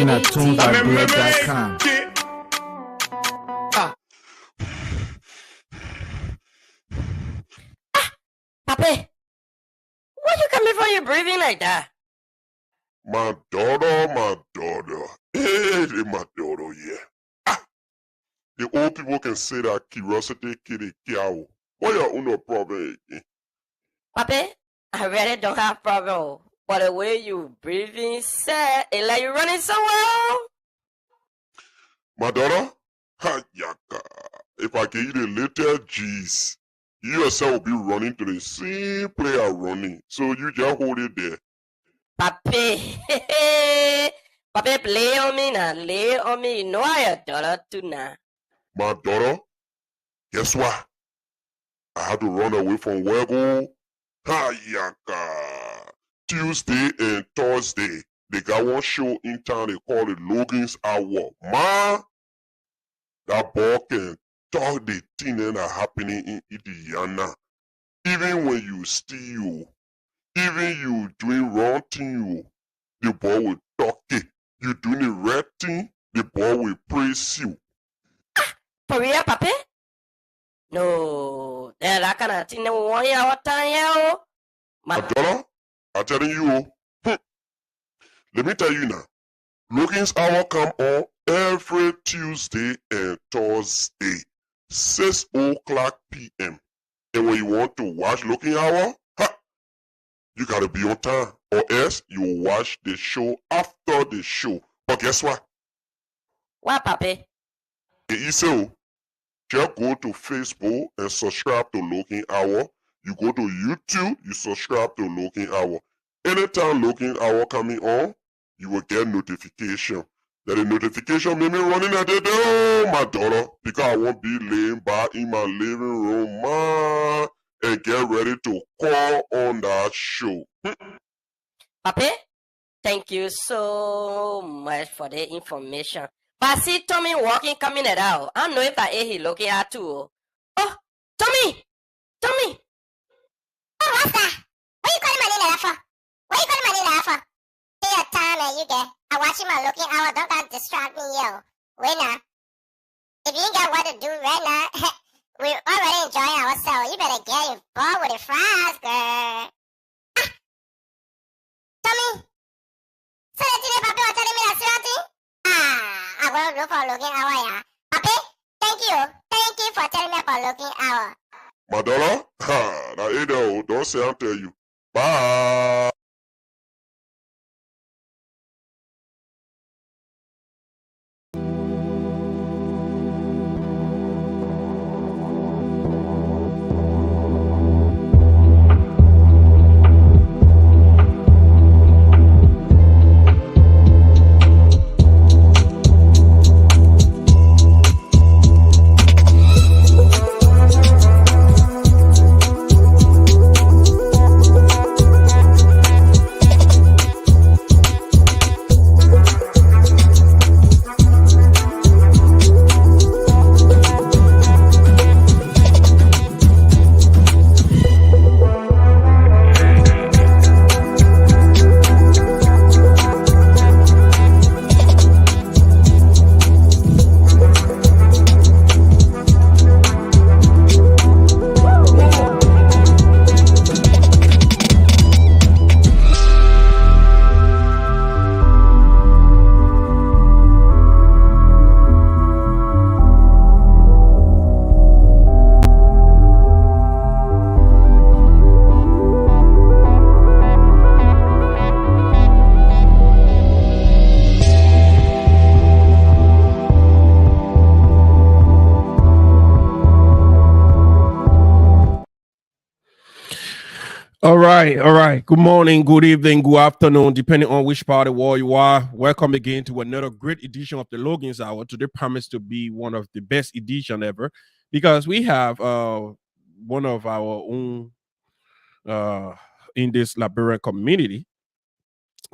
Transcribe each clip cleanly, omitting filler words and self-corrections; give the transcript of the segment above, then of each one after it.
in a tunesbyblog.com. Papi, why you coming from your breathing like that? My daughter. Hey, my daughter, yeah. The old people can say that curiosity kill the cow. What your own problem again? Papi, I really don't have problem. But the way you breathing, sir, it's like you're running somewhere. My daughter? Ha, yaka. If I give you the little G's, you yourself will be running to the same place I'm running. So you just hold it there. Papi, Papi, play on me now, lay on me. You know I your daughter too now. My daughter, guess what? I had to run away from Wego. Ha, yaka. Tuesday and Thursday, they got one show in town they call it Logan's Hour. Man, that boy can talk the thing that are happening in Indiana. Even when you steal, even you doing wrong thing, the boy will talk it. You doing the right thing, the boy will praise you. For real, Papi? No, that kind of thing. 1 hour time, yeah. My daughter, I'm telling you, let me tell you now. Logan's Hour come on every Tuesday and Thursday, 6 o'clock p.m. And when you want to watch Logan Hour, you gotta be on time, or else you watch the show after the show. But guess what? What, Papi? So, just go to Facebook and subscribe to Logan Hour. You go to YouTube, you subscribe to Logan Hour. Anytime Logan Hour coming on, you will get notification. That the notification made me running at the door, my daughter, because I won't be laying back in my living room, man, and get ready to call on that show. Papi, thank you so much for the information. But see Tommy walking, coming it out. I don't know if I he looking at too. Oh, Tommy! Tommy! Oh, what's that? What you calling my name for? What you calling my name for? Take your time and you get. I'm watching my Looking Hour. Don't got distract me, yo. Wait now. If you ain't got what to do right now, we're already enjoying ourselves. You better get involved with the fries, girl. Tommy! So today, Papi was telling me that something? I want to look for Looking Hour, yeah. Papi, thank you. Thank you for telling me about Looking Hour. My daughter? Ha, now either don't say I'll tell you. Bye. All right. Good morning, good evening, good afternoon, depending on which part of the world you are. Welcome again to another great edition of the Logan's Hour. Today promised to be one of the best edition ever because we have one of our own in this Liberian community,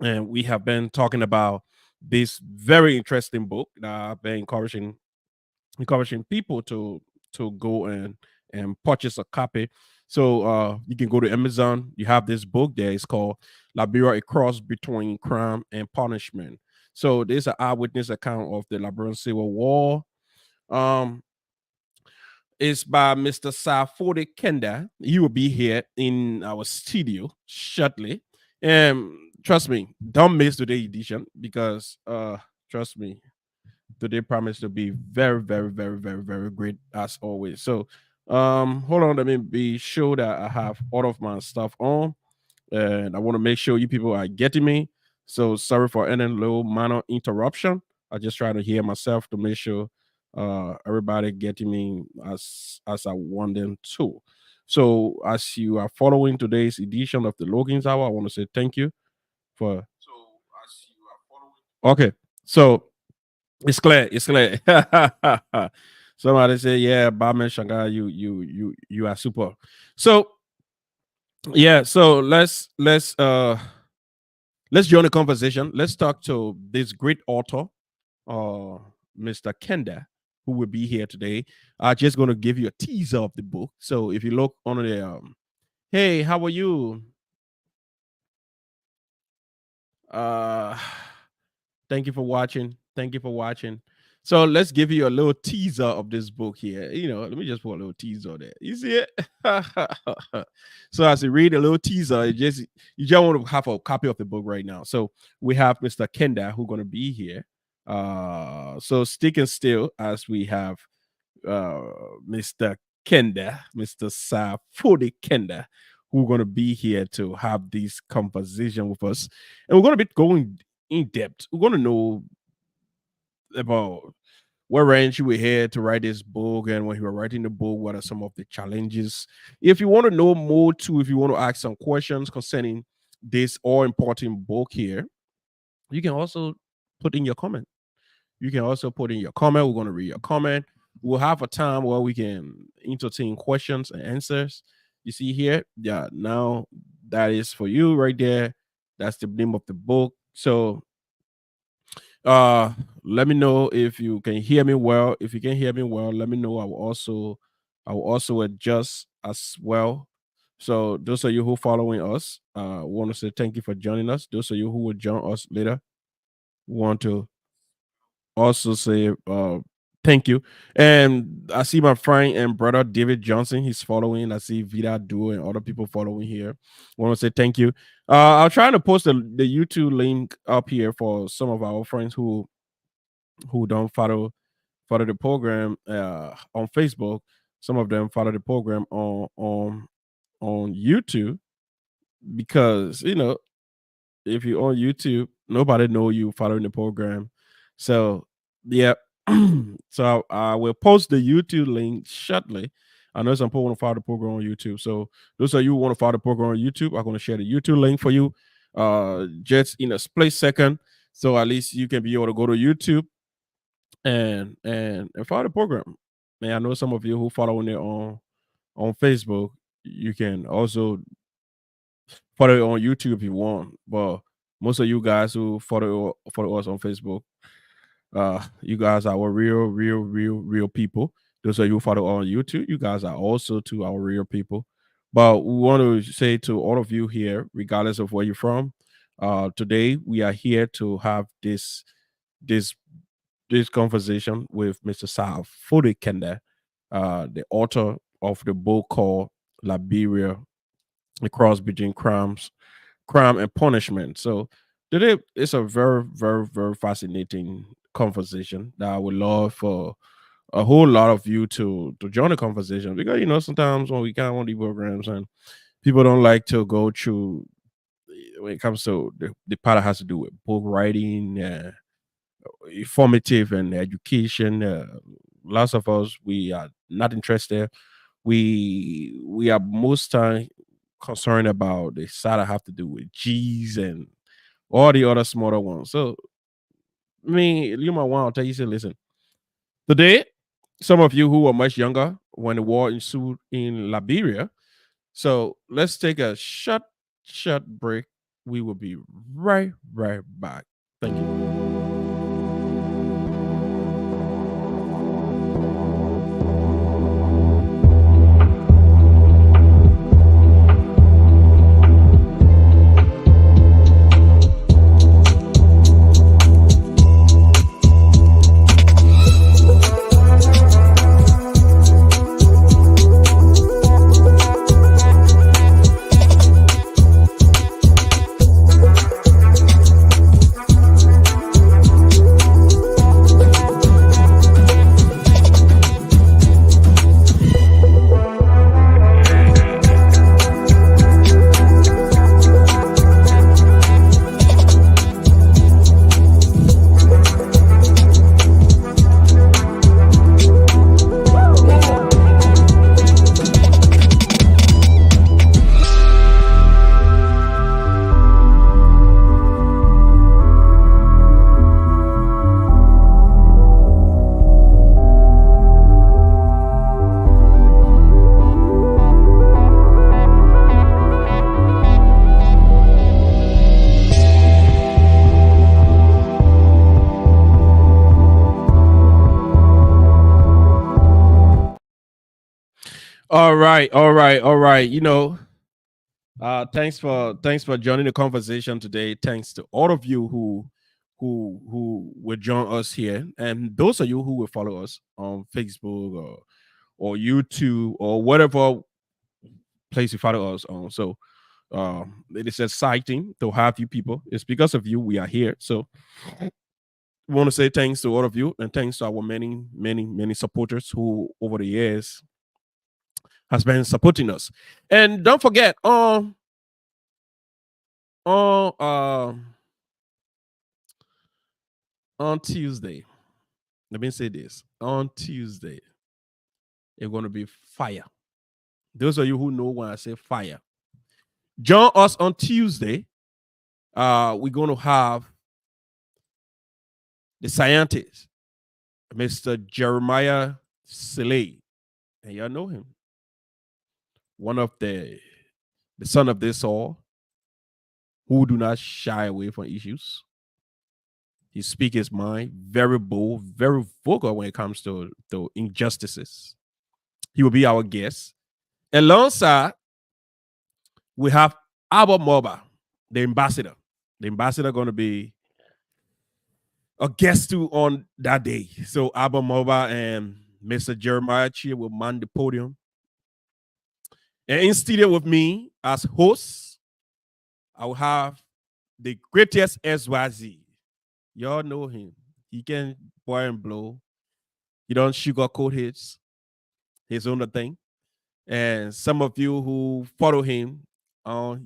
and we have been talking about this very interesting book that I've been encouraging people to go and purchase a copy. So you can go to Amazon. You have this book there. It's called Liberia, A Cross Between Crime and Punishment. So there's an eyewitness account of the Liberian Civil War. It's by Mr. Saah Foday Kanda. He will be here in our studio shortly. And trust me, don't miss today's edition because trust me, today promised to be very, very, very, very, very great as always. So hold on, let me be sure that I have all of my stuff on. And I want to make sure you people are getting me. So sorry for any little minor interruption. I just try to hear myself to make sure everybody getting me as I want them to. So as you are following today's edition of the Logan's Hour, I want to say thank you for. So as you are following. Okay, so it's clear. It's clear. Somebody say, "Yeah, Batman Shanghai, you are super." So yeah, so let's join the conversation. Let's talk to this great author, Mr. Kanda, who will be here today. I'm just going to give you a teaser of the book. So if you look on the hey, how are you? Thank you for watching. Thank you for watching. So let's give you a little teaser of this book here. You know, let me just put a little teaser there. You see it? So as you read a little teaser, you just want to have a copy of the book right now. So we have Mr. Kanda who's going to be here. So sticking still as we have Mr. Kanda, Mr. Saah Foday Kanda, who are going to be here to have this conversation with us. And we're going to be going in depth. We're going to know about what range you were here to write this book, and when you were writing the book, what are some of the challenges. If you want to know more too, if you want to ask some questions concerning this all important book here, you can also put in your comment. We're going to read your comment. We'll have a time where we can entertain questions and answers. You see here, yeah, now that is for you right there. That's the name of the book. So let me know if you can hear me well. If you can hear me well, let me know. I will also adjust as well. So those of you who are following us, want to say thank you for joining us. Those of you who will join us later, want to also say thank you. And I see my friend and brother David Johnson, he's following. I see Vida Duo and other people following here. Want to say thank you. I'll try to post the YouTube link up here for some of our friends who don't follow the program on Facebook. Some of them follow the program on YouTube, because you know, if you're on YouTube, nobody know you following the program. So yeah. So I will post the YouTube link shortly. I know some people want to follow the program on YouTube. So those of you who want to follow the program on YouTube, I'm going to share the YouTube link for you just in a split second. So at least you can be able to go to YouTube and follow the program. And I know some of you who following it on Facebook, you can also follow it on YouTube if you want. But most of you guys who follow us on Facebook, you guys are our real people. Those of you who follow on YouTube, you guys are also to our real people. But we want to say to all of you here, regardless of where you're from, today we are here to have this conversation with Mr. Saah Foday Kanda, the author of the book called Liberia, the cross between crime and punishment. So today it's a very, very, very fascinating conversation that I would love for a whole lot of you to join the conversation, because you know, sometimes when we kind of want these programs and people don't like to go through when it comes to the part that has to do with book writing, informative and education. Lots of us, we are not interested. We are most time concerned about the side that have to do with G's and all the other smaller ones. So I mean, you might want to tell you, say, listen, today, some of you who were much younger when the war ensued in Liberia. So let's take a short break. We will be right back. Thank you. All right. Thanks for joining the conversation today. Thanks to all of you who will join us here, and those of you who will follow us on Facebook or YouTube or whatever place you follow us on. So it is exciting to have you people. It's because of you we are here. So we want to say thanks to all of you and thanks to our many supporters who over the years has been supporting us. And don't forget, on on Tuesday, let me say this. On Tuesday, it's gonna be fire. Those of you who know when I say fire, join us on Tuesday. We're gonna have the scientist, Mr. Jeremiah Saleh. And y'all know him. One of the son of this all, who do not shy away from issues. He speaks his mind, very bold, very vocal when it comes to injustices. He will be our guest. Alongside, we have Abba Moba, the ambassador. The ambassador going to be a guest too on that day. So Abba Moba and Mr. Jeremiah Chia will man the podium. And in studio with me as host, I will have the greatest SYZ. Y'all know him. He can boil and blow. He don't sugarcoat his own thing. And some of you who follow him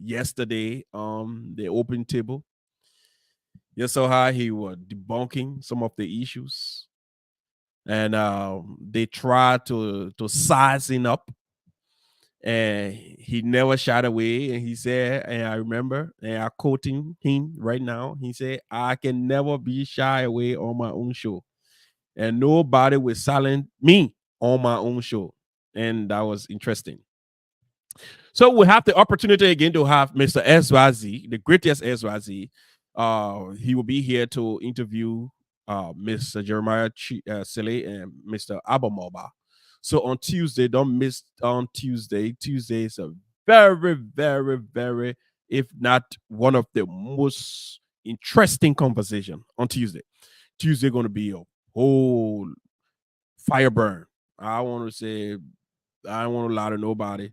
yesterday on the open table, you saw how he was debunking some of the issues. And they tried to size him up. And he never shied away. And he said, and I remember, and I'm quoting him right now, he said, I can never be shy away on my own show. And nobody will silence me on my own show. And that was interesting. So we have the opportunity again to have Mr. SYZ, the greatest SYZ. He will be here to interview Mr. Jeremiah Saleh and Mr. Abamoba. So on Tuesday, don't miss on Tuesday. Tuesday is a very, very, very, if not one of the most interesting conversation on Tuesday. Tuesday going to be a whole fire burn. I want to say, I don't want to lie to nobody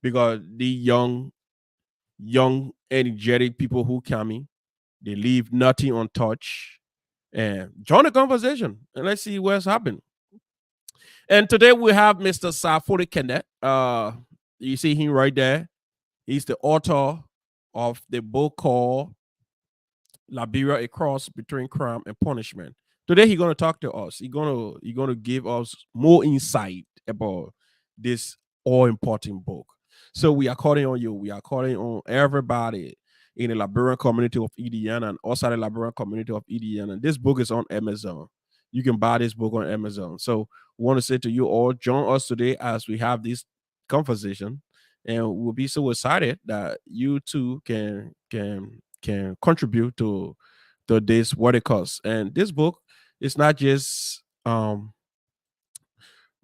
because the young, energetic people who come in, they leave nothing untouched and join the conversation and let's see what's happening. And today we have Mr. Saah Foday Kanda. You see him right there. He's the author of the book called Liberian, a cross between crime and punishment. Today he's gonna talk to us. He's gonna give us more insight about this all important book. So we are calling on you. We are calling on everybody in the Liberian community of Indiana and outside the Liberian community of Indiana. This book is on Amazon. You can buy this book on Amazon. So we want to say to you all, join us today as we have this conversation, and we'll be so excited that you too can contribute to this what it costs. And this book is not just one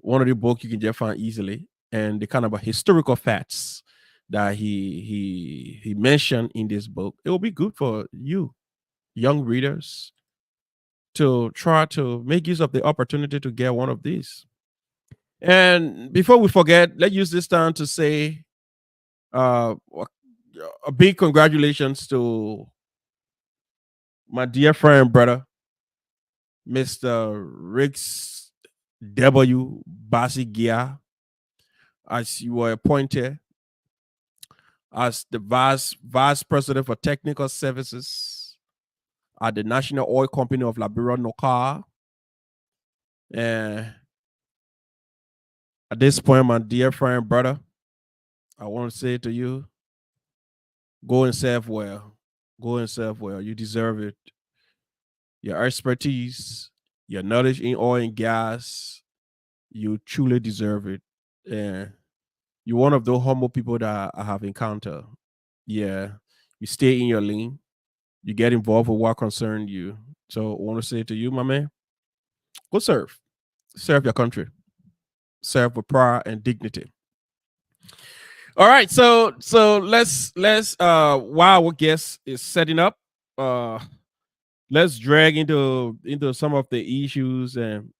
of the books you can just find easily, and the kind of a historical facts that he mentioned in this book. It will be good for you, young readers, to try to make use of the opportunity to get one of these. And before we forget, let's use this time to say a big congratulations to my dear friend and brother, Mr. Riggs W. Basigia, as you were appointed as the vice president for technical services at the National Oil Company of Liberia, NOCA. And at this point, my dear friend and brother, I want to say to you, go and serve well. Go and serve well. You deserve it. Your expertise, your knowledge in oil and gas, you truly deserve it. And you're one of those humble people that I have encountered. Yeah, you stay in your lane. You get involved with what concerns you. So I want to say to you, my man, go serve. Serve your country. Serve with pride and dignity. All right, so let's while our guest is setting up, let's drag into some of the issues, and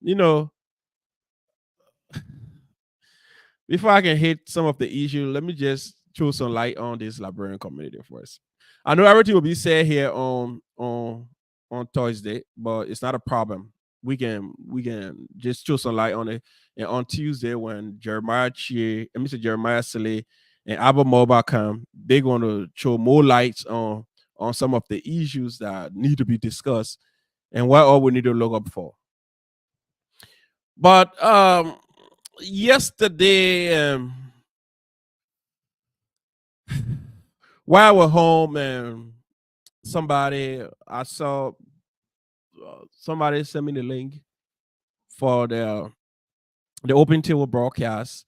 before I can hit some of the issue, let me just throw some light on this Liberian community first. I know everything will be said here on Thursday, but it's not a problem. We can just throw some light on it. And on Tuesday, when Jeremiah Chie, let me say Jeremiah Sele and Abba Mobile come, they're going to show more lights on some of the issues that need to be discussed and what all we need to look up for. But yesterday, while I was home, and I saw somebody sent me the link for the open table broadcast.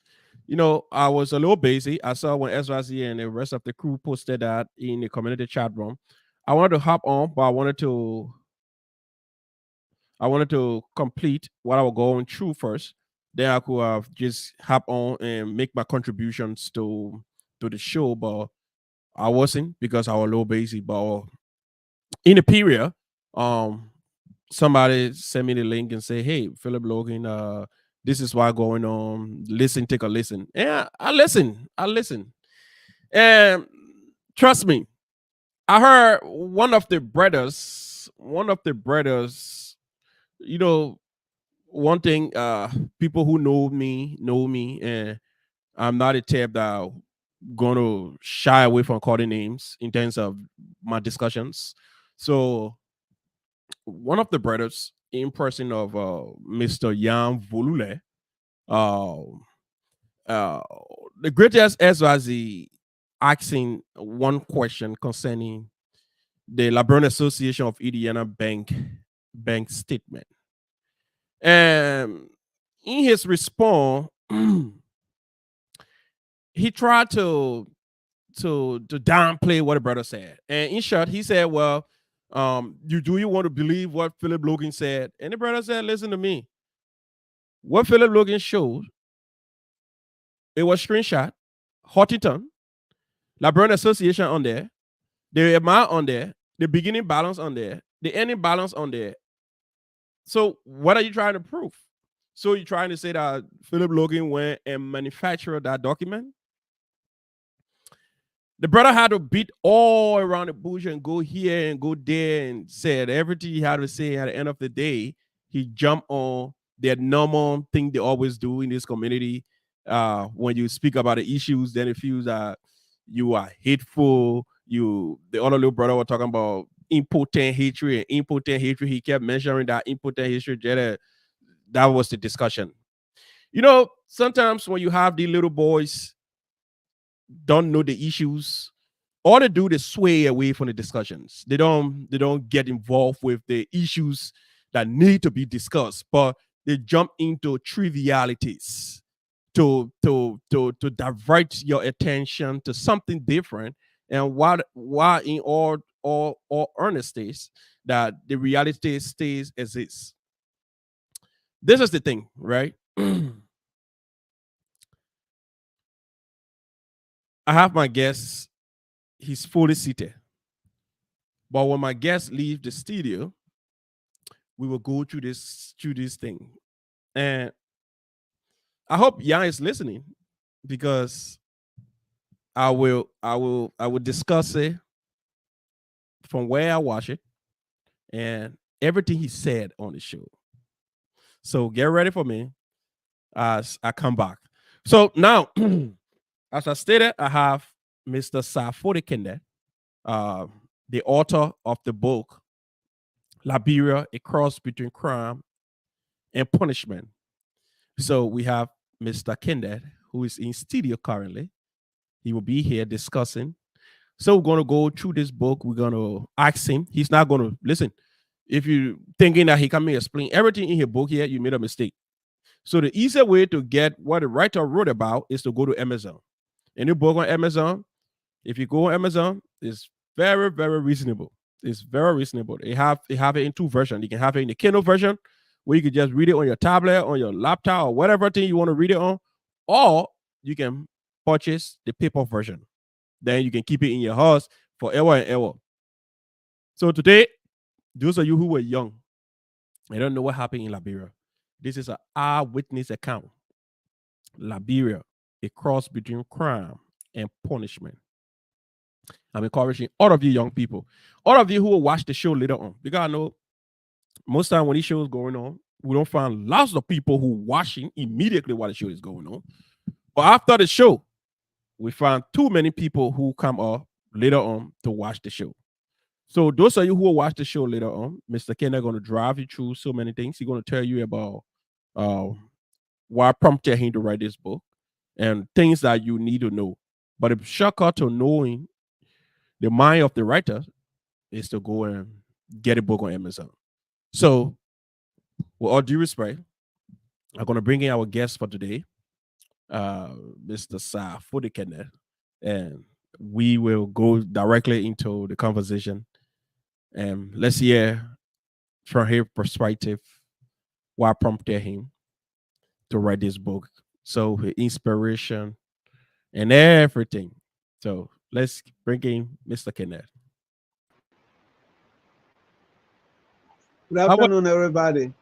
I was a little busy. I saw when Ezra Z and the rest of the crew posted that in the community chat room. I wanted to hop on, but I wanted to complete what I was going through first. Then I could have just hop on and make my contributions to the show, but I wasn't because I was a little busy. But in the period, somebody sent me the link and say, "Hey, Philip Logan, this is what's going on. Listen, take a listen." Yeah, I listen. And trust me, I heard one of the brothers, one thing, people who know me, and I'm not a type that gonna shy away from calling names in terms of my discussions. So one of the brothers, in person of Mr. Jan Volule, uh, uh, the greatest SYZ asking one question concerning the Liberian Association of Indiana bank statement. And in his response, he tried to downplay what the brother said. And in short, he said, "Well, you want to believe what Philip Logan said?" And the brother said, "Listen to me. What Philip Logan showed, it was screenshot, Huntington, Liberian Association on there, the amount on there, the beginning balance on there, the ending balance on there. So what are you trying to prove? So you're trying to say that Philip Logan went and manufactured that document?" The brother had to beat all around the bush and go here and go there and said everything he had to say. At the end of the day, he jumped on their normal thing they always do in this community. When you speak about the issues, then it feels that you are hateful. The other little brother was talking about impotent hatred. He kept mentioning that impotent hatred. That was the discussion. Sometimes when you have these little boys don't know the issues, all they do is sway away from the discussions. They don't get involved with the issues that need to be discussed, but they jump into trivialities to divert your attention to something different. And while in all honesty, that the reality stays as is. This is the thing, right? I have my guest. He's fully seated. But when my guest leaves the studio, we will go through this thing. And I hope Jan is listening, because I will discuss it from where I watch it and everything he said on the show. So get ready for me as I come back. So now, as I stated, I have Mr. Saah Foday Kanda, the author of the book Liberia, a cross between crime and punishment. So we have Mr. Kanda, who is in studio currently. He will be here discussing. So we're going to go through this book. We're going to ask him. He's not going to listen. If you're thinking that he can explain everything in his book here, you made a mistake. So the easier way to get what the writer wrote about is to go to Amazon. Any book on Amazon, if you go on Amazon, it's very, very reasonable. It's very reasonable. They have it in two versions. You can have it in the Kindle version, where you can just read it on your tablet, on your laptop, or whatever thing you want to read it on, or you can purchase the paper version. Then you can keep it in your house forever and ever. So today, those of you who were young, I don't know what happened in Liberia. This is an eyewitness account. Liberia, a cross between crime and punishment. I'm encouraging all of you young people, all of you who will watch the show later on, because I know most time when these shows going on, we don't find lots of people who watching immediately while the show is going on. But after the show, we find too many people who come up later on to watch the show. So those of you who will watch the show later on, Mr. Kanda going to drive you through so many things. He's going to tell you about what prompted him to write this book and things that you need to know. But the shortcut to knowing the mind of the writer is to go and get a book on Amazon. So, with all due respect, I'm going to bring in our guest for today, Mr. Saah Foday Kanda, and we will go directly into the conversation. And let's hear from his perspective what prompted him to write this book. So, his inspiration and everything. So, let's bring in Mr. Kanda. Good afternoon, everybody.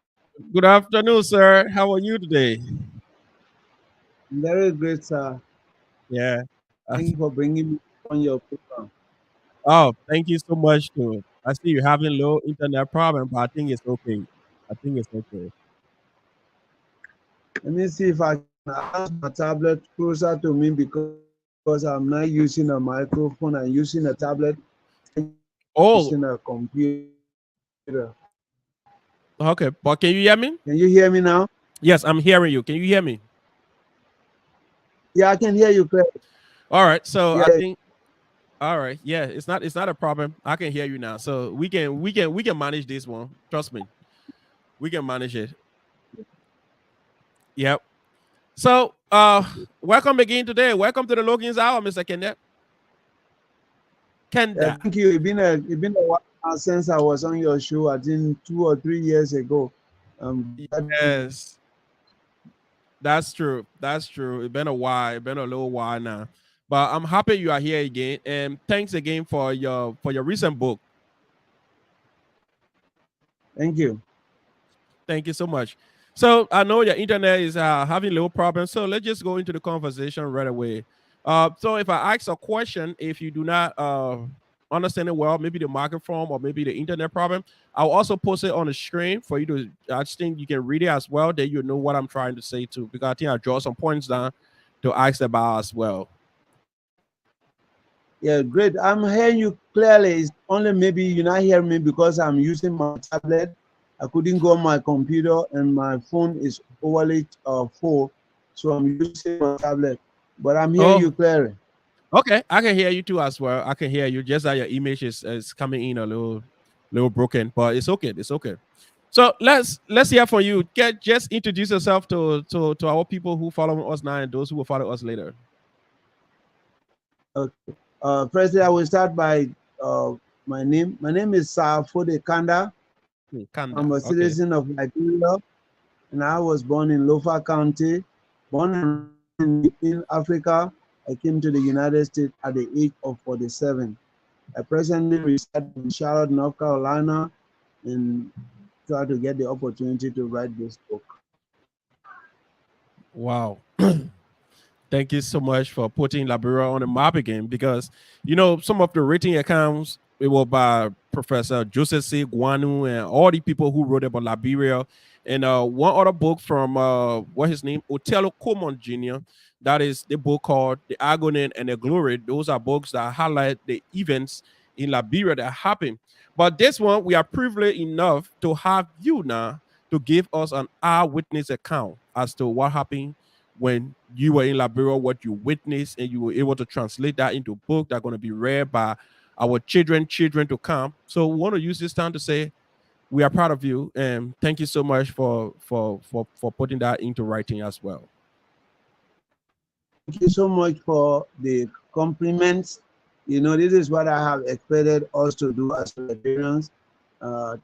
Good afternoon, sir. How are you today? Very great, sir. Yeah. Thank you for bringing me on your program. Oh, thank you so much. Too. I see you're having low internet problem, but I think it's okay. I think it's okay. Let me see if I can adjust my tablet closer to me because I'm not using a microphone. I'm using a tablet. Oh, Using a computer. okay. But can you hear me? Can you hear me now? Yes, I'm hearing you. Can you hear me? Yeah, I can hear you clearly. All right. So Yeah. I think. All right. Yeah, it's not a problem. I can hear you now. So we can manage this one. Trust me. We can manage it. Yep. So welcome again today. Welcome to the Logan's Hour, Mr. Kanda. Kanda. Thank you. It's been a while since I was on your show. I think 2 or 3 years ago. Yes. That's true. That's true. It's been a while. It's been a little while now. But I'm happy you are here again. And thanks again for your recent book. Thank you. Thank you so much. So I know your internet is having little problems. So let's just go into the conversation right away. So if I ask a question, if you do not understand it well, maybe the microphone or maybe the internet problem, I'll also post it on the screen for you to, I just think you can read it as well. Then you know what I'm trying to say too, because I think I draw some points down to ask about as well. Yeah, great. I'm hearing you clearly. It's only maybe you're not hearing me because I'm using my tablet. I couldn't go on my computer and my phone is overly full. So I'm using my tablet. But I'm hearing you clearly. Okay, I can hear you too as well. I can hear you. Just that your image is coming in a little broken, but it's okay. It's okay. So let's hear from you. Just introduce yourself to our people who follow us now and those who will follow us later. Okay. Firstly, I will start by my name. My name is Saah Foday Kanda. Kanda. I'm a citizen of Liberia, and I was born in Lofa County. Born in Africa, I came to the United States at the age of 47. I presently reside in Charlotte, North Carolina, and try to get the opportunity to write this book. Wow. Thank you so much for putting Liberia on the map again, because some of the written accounts it was by Professor Joseph C. Guanu and all the people who wrote about Liberia. And one other book from what his name, Otello Coleman Jr. That is the book called The Agony and the Glory. Those are books that highlight the events in Liberia that happened. But this one, we are privileged enough to have you now to give us an eyewitness account as to what happened when you were in Liberia, what you witnessed, and you were able to translate that into a book that's going to be read by our children to come. So we want to use this time to say we are proud of you, and thank you so much for putting that into writing as well. Thank you so much for the compliments. This is what I have expected us to do as Liberians,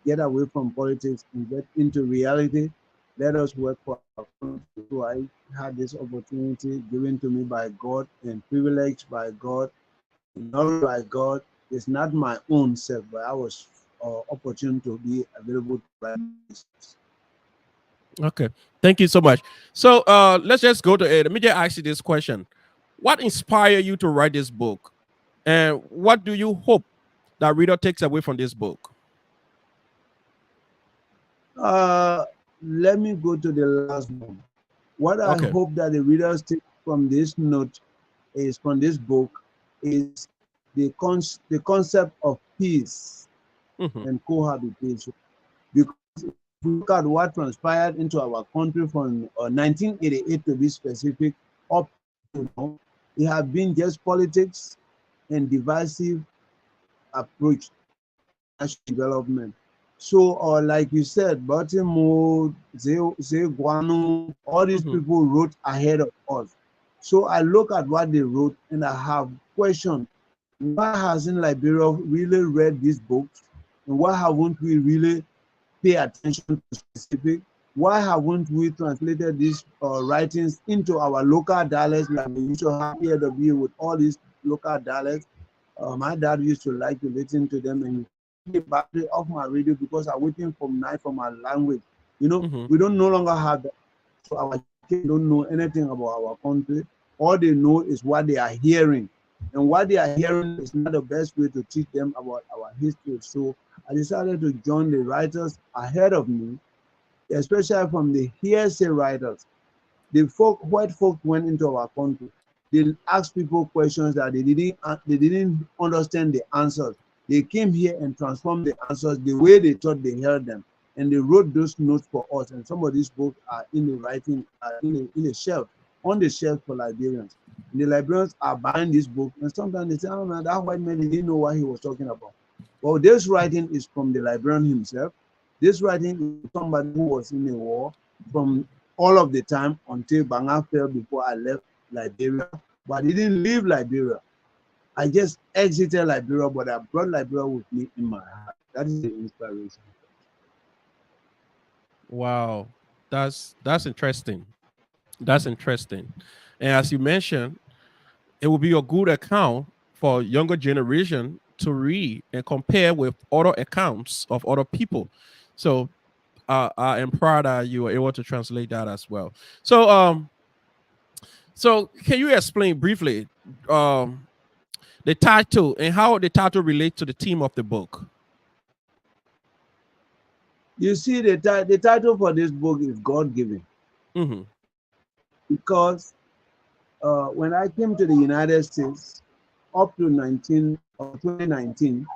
get away from politics and get into reality. let us work for our country. So I had this opportunity given to me by God and privileged by God, knowledge by God. It's not my own self, but I was opportune to be available to write this. Okay, thank you so much. So let's just go to it. Let me just ask you this question: what inspired you to write this book, and what do you hope that reader takes away from this book? Let me go to the last one. What I Okay. hope that the readers take from this note is from this book is the concept of peace Mhm. and cohabitation. Because if you look at what transpired into our country from 1988 to be specific, up to now, it has been just politics and divisive approach to national development. So, like you said, Baltimore, Guano, all these Mhm. people wrote ahead of us. So I look at what they wrote and I have questioned, why hasn't Liberia really read these books? And why haven't we really pay attention to specific? Why haven't we translated these writings into our local dialects like we used to have EW with all these local dialects? My dad used to like to listen to them and the battery off my radio because I'm waiting for night for my language. You know, Mhm. we don't no longer have that. So our kids don't know anything about our country. All they know is what they are hearing. And what they are hearing is not the best way to teach them about our history. So I decided to join the writers ahead of me, especially from the hearsay writers. The white folk went into our country. They asked people questions that they didn't understand the answers. They came here and transformed the answers the way they thought they heard them, and they wrote those notes for us. And some of these books are in the writing, in the shelf, on the shelf for Liberians. And the Liberians are buying this book, and sometimes they say, "Oh man, that white man didn't know what he was talking about." Well, this writing is from the Liberian himself. This writing is somebody who was in the war from all of the time until Banga fell before I left Liberia. But I didn't leave Liberia. I just exited Liberia, but I brought Liberia with me in my heart. That is the inspiration. Wow, that's interesting. That's interesting. And as you mentioned, it will be a good account for younger generation to read and compare with other accounts of other people. So I am proud that you were able to translate that as well. So can you explain briefly the title and how the title relates to the theme of the book? You see, the title for this book is God given Mm-hmm. because when I came to the United States up to 2019,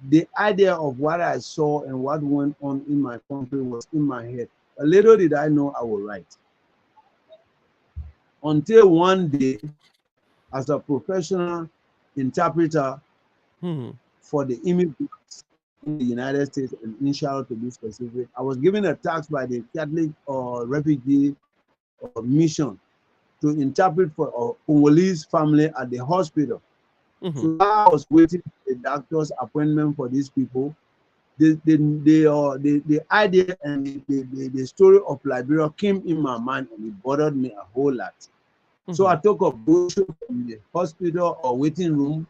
the idea of what I saw and what went on in my country was in my head. A little did I know I would write. Until one day, as a professional interpreter Mm-hmm. for the immigrants in the United States and inshallah to be specific, I was given a task by the Catholic refugee mission to interpret for a Congolese family at the hospital. Mm-hmm. So I was waiting for the doctor's appointment for these people. The idea and the story of Liberia came in my mind and it bothered me a whole lot. So I took a brochure from the hospital or waiting room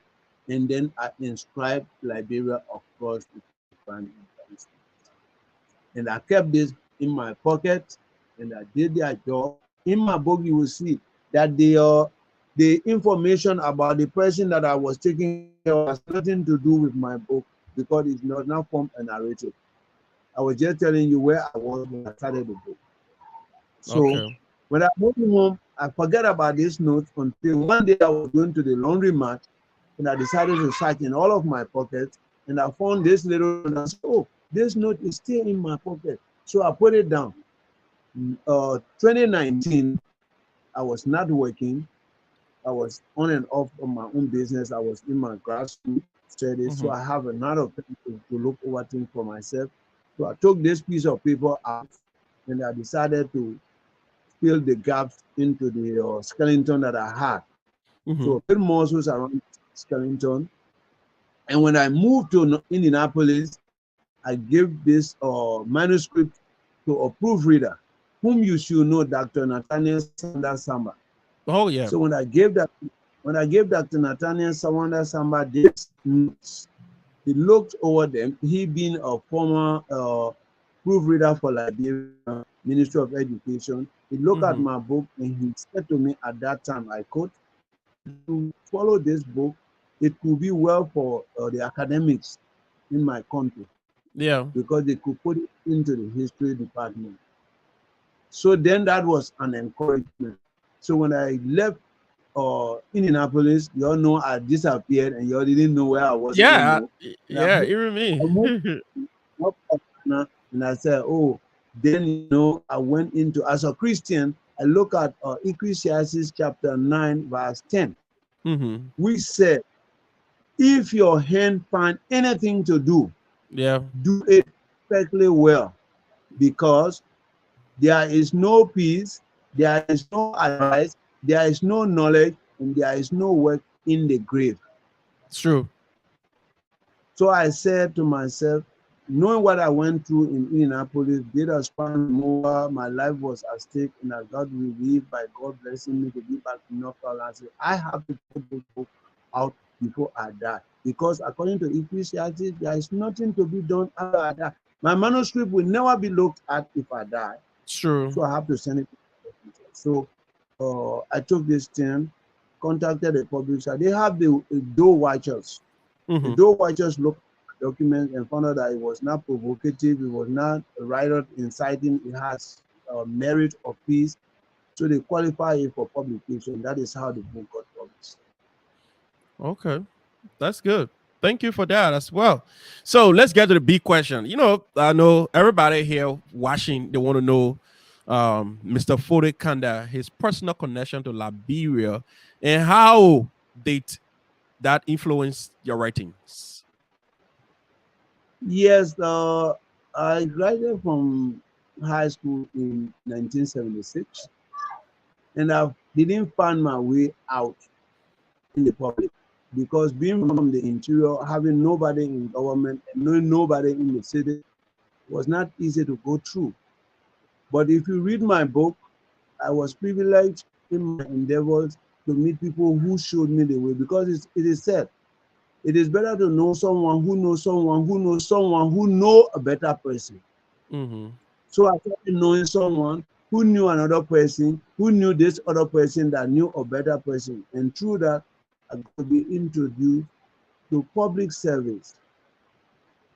and then I inscribed Liberia across the front. And I kept this in my pocket and I did their job. In my book, you will see that the information about the person that I was taking care of has nothing to do with my book because it does not form a narrative. I was just telling you where I was when I started the book. So Okay. when I moved home, I forgot about this note until one day I was going to the laundromat and I decided to search in all of my pockets and I found this little and I said, oh, this note is still in my pocket. So I put it down. 2019, I was not working. I was on and off on my own business. I was in my grassroots studies. Mm-hmm. So I have a lot of time to look over things for myself. So I took this piece of paper out and I decided to fill the gaps into the skeleton that I had. Mm-hmm. So build muscles around skeleton. And when I moved to Indianapolis, I gave this manuscript to a proofreader, whom you should know, Dr. Nathaniel Samba. Oh yeah. So when I gave Dr. Nathaniel Samba this notes, he looked over them. He being a former proofreader for Liberian Ministry of Education, he looked at my book and he said to me at that time, I quote, to follow this book, it could be well for the academics in my country. Yeah. Because they could put it into the history department. So then that was an encouragement. So when I left Indianapolis, you all know I disappeared and you all didn't know where I was. Yeah. Yeah, even me. I moved up and I said, oh, then you know I went into, as a Christian, I look at Ecclesiastes chapter 9, verse 10. We said, if your hand find anything to do, do it perfectly well, because there is no peace, there is no advice, there is no knowledge, and there is no work in the grave. It's true. So I said to myself, knowing what I went through in Indianapolis, did a span more, my life was at stake, and I got relieved by God blessing me to be back to North Carolina. I have to put this book out before I die, because according to Ecclesiastes, there is nothing to be done after I die. My manuscript will never be looked at if I die. It's true. So I have to send it. So I took this thing, contacted the publisher. They have the door watchers. The door watchers looked at the document and found out that it was not provocative, it was not a writer inciting, it has merit of peace. So they qualify it for publication. That is how the book got published. Okay, that's good. Thank you for that as well. So let's get to the big question. You know, I know everybody here watching, they want to know Mr. Foday Kanda, his personal connection to Liberia, and how that influenced your writings. Yes, I graduated from high school in 1976, and I didn't find my way out in the public, because being from the interior, having nobody in government and knowing nobody in the city was not easy to go through. But if you read my book, I was privileged in my endeavors to meet people who showed me the way, because it is said, it is better to know someone who knows someone who knows someone who knows a better person. So I started knowing someone who knew another person, who knew this other person that knew a better person. And through that, I got to be introduced to public service.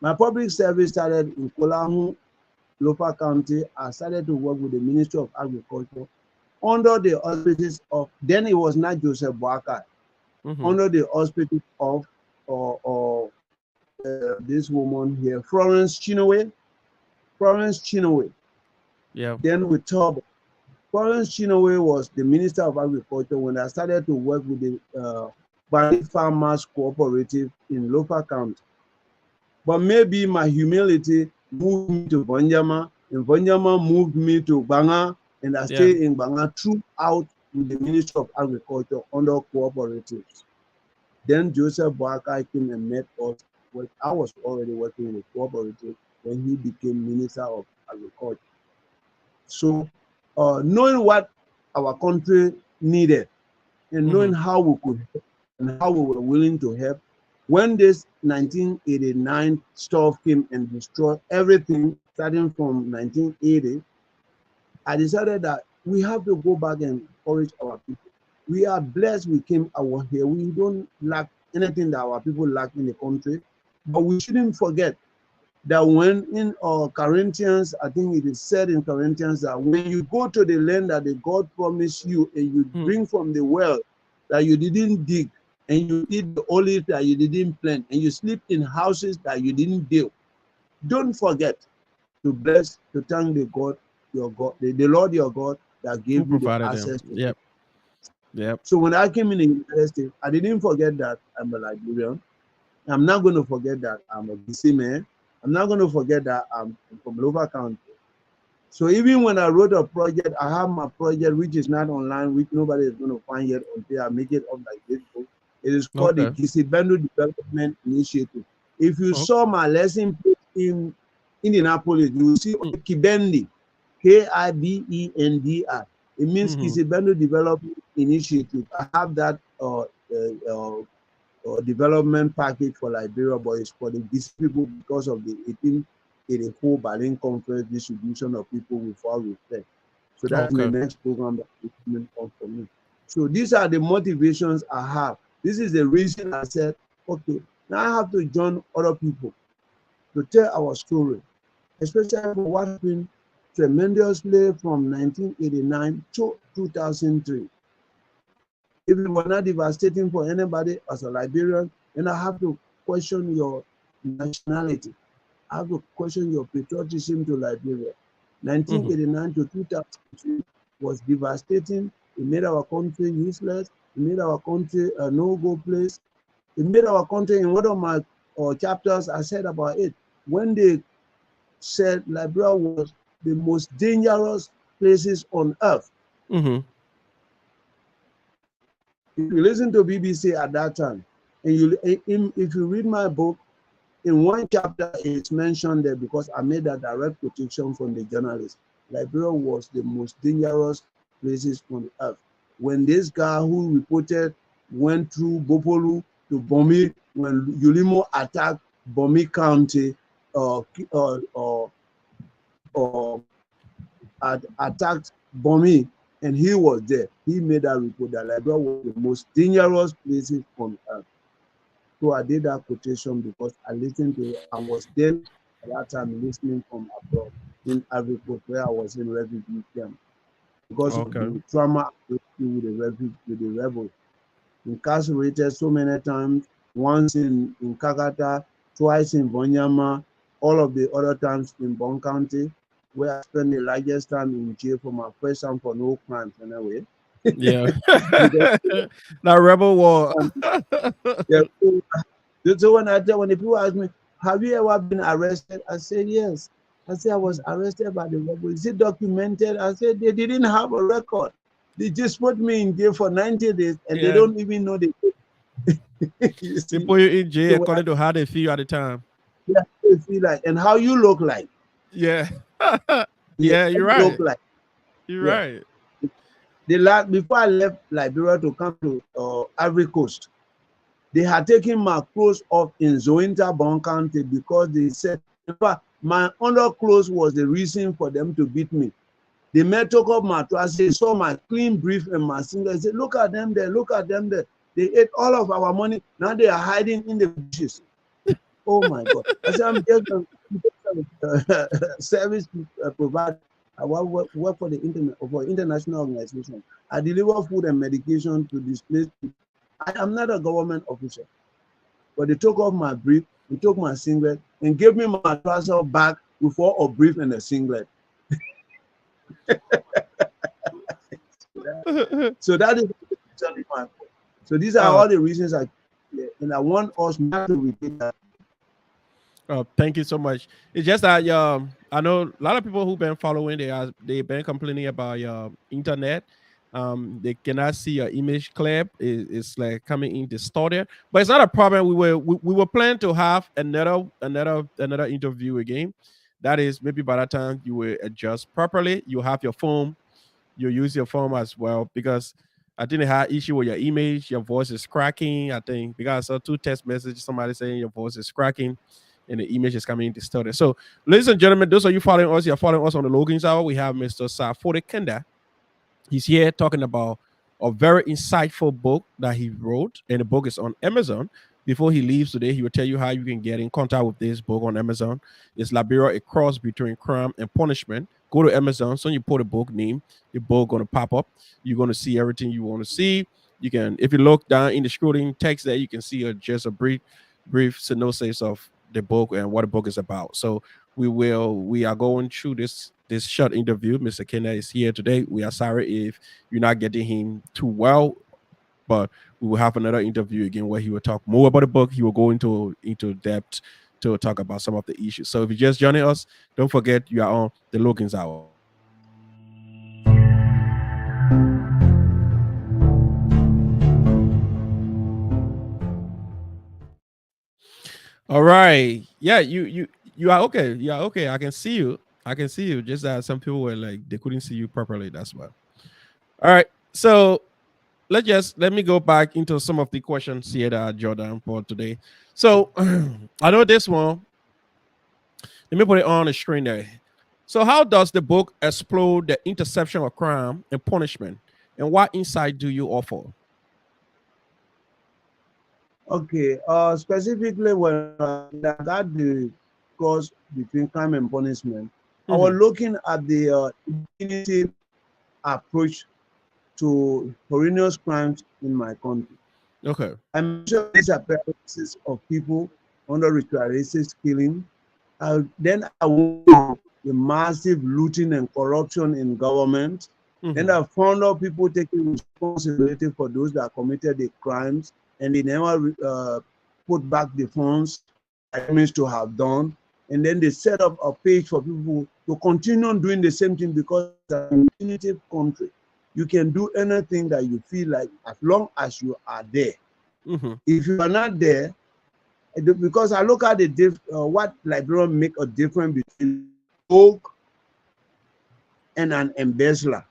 My public service started in Kolahu, Lofa County. I started to work with the Ministry of Agriculture under the auspices of, then it was not Joseph Boakai, under the auspices of this woman here, Florence Chinoway. Yeah. Then we talked. Florence Chinoway was the Minister of Agriculture when I started to work with the Bandit Farmers Cooperative in Lofa County. But maybe my humility moved me to Banjama, and Banjama moved me to Banga, and I stayed in Banga throughout in the Ministry of Agriculture under cooperatives. Then Joseph Boakai came and met us. I was already working in a cooperative when he became Minister of Agriculture. So knowing what our country needed and knowing how we could help and how we were willing to help, when this 1989 stuff came and destroyed everything starting from 1980, I decided that we have to go back and encourage our people. We are blessed we came out here. We don't lack anything that our people lack in the country, but we shouldn't forget that when in Corinthians, I think it is said in Corinthians that when you go to the land that the God promised you and you drink from the well that you didn't dig, and you eat the olive that you didn't plant, and you sleep in houses that you didn't build, don't forget to bless, to thank the God, your God, the Lord your God that gave you the access to it. Yep. So when I came in the United States, I didn't forget that I'm a Liberian. I'm not going to forget that I'm a BC man. I'm not going to forget that I'm from Lofa County. So even when I wrote a project, I have my project which is not online, which nobody is going to find yet until I make it up like this book. It is called the Kisibendo Development Initiative. If you saw my lesson in Indianapolis, you will see Kibendi. KIBENDI. It means Kisibendo Development Initiative. I have that development package for Liberia, but it's for the DC people because of the 1884 Berlin Conference distribution of people without respect. So that's the next program that is coming up for me. So these are the motivations I have. This is the reason I said, okay, now I have to join other people to tell our story, especially for what happened tremendously from 1989 to 2003. If it were not devastating for anybody as a Liberian, then I have to question your nationality. I have to question your patriotism to Liberia. 1989 to 2003 was devastating. It made our country useless. It made our country a no-go place. It made our country, in one of my chapters, I said about it, when they said Liberia was the most dangerous places on earth. If you listen to BBC at that time, and if you read my book, in one chapter it's mentioned there because I made a direct quotation from the journalist. Liberia was the most dangerous places on earth. When this guy who reported went through Bopolu to Bomi, when Yulimo attacked Bomi County, attacked Bomi, and he was there. He made that report that Liberia was the most dangerous places on earth. So I did that quotation because I listened to it. I was then at that time listening from abroad in Ivory Coast, where I was in refugee camp because of the trauma with the rebels. Incarcerated so many times, once in Kakata, twice in Bonyama, all of the other times in Bon County, where I spent the largest time in jail for my first time for no crimes anyway. Yeah. That rebel war. Yeah. So when the people ask me, have you ever been arrested? I said, yes. I said, I was arrested by the rebel. Is it documented? I said, they didn't have a record. They just put me in jail for 90 days and they don't even know they They put you in jail according to how they feel at the time. Yeah, they feel like, and how you look like. Yeah. Yeah, you're right. Look like. You're right. Before I left Liberia to come to Ivory Coast, they had taken my clothes off in Zointa, Bon County, because they said, in fact, my underclothes was the reason for them to beat me. They took up my trousers, they saw my clean brief and my singlet. They said, look at them there, look at them there. They ate all of our money. Now they are hiding in the bushes. Oh my God. I said, I'm just a service provider. I work for international organization. I deliver food and medication to displaced people. I am not a government official. But they took off my brief, they took my singlet, and gave me my trouser back before a brief and a singlet. So that is my point. So these are all the reasons and I want us not to repeat that. Thank you so much. It's just that I know a lot of people who've been following, they've been complaining about your internet. They cannot see your image clip. It's like coming in distorted, but it's not a problem. We were planning to have another interview again. That is, maybe by that time you will adjust properly. You have your phone. You use your phone as well, because I think they had issue with your image. Your voice is cracking. I think because I saw 2 text messages, somebody saying your voice is cracking and the image is coming in distorted. So, ladies and gentlemen, those of you following us, you're following us on the Logan's Hour. We have Mr. Saah Foday Kanda. He's here talking about a very insightful book that he wrote, and the book is on Amazon. Before he leaves today, he will tell you how you can get in contact with this book on Amazon. It's Liberia, a cross between crime and punishment. Go to Amazon. So you put a book name, the book going to pop up. You're going to see everything you want to see. You can, if you look down in the scrolling text there, you can see just a brief synopsis of the book and what the book is about. So we are going through this short interview. Mr. Kanda is here today. We are sorry if you're not getting him too well, but we will have another interview again where he will talk more about the book. He will go into depth to talk about some of the issues. So if you're just joining us, don't forget you are on the Logan's Hour. All right. Yeah, you are okay. Yeah, okay. I can see you. I can see you. Just that some people were like they couldn't see you properly. That's why. All right. So let me go back into some of the questions here that Jordan put today. So I know this one. Let me put it on the screen there. So how does the book explore the intersection of crime and punishment, and what insight do you offer? Okay, specifically when I got the course between crime and punishment, I was looking at the punitive approach to heinous crimes in my country. Okay. I mentioned disappearances of people under ritualistic killing. Then I went to the massive looting and corruption in government. Then I found out people taking responsibility for those that committed the crimes, and they never put back the funds that means to have done. And then they set up a page for people to continue on doing the same thing because it's an punitive country. You can do anything that you feel like as long as you are there. If you are not there, because I look at the what Liberian make a difference between rogue and an embezzler.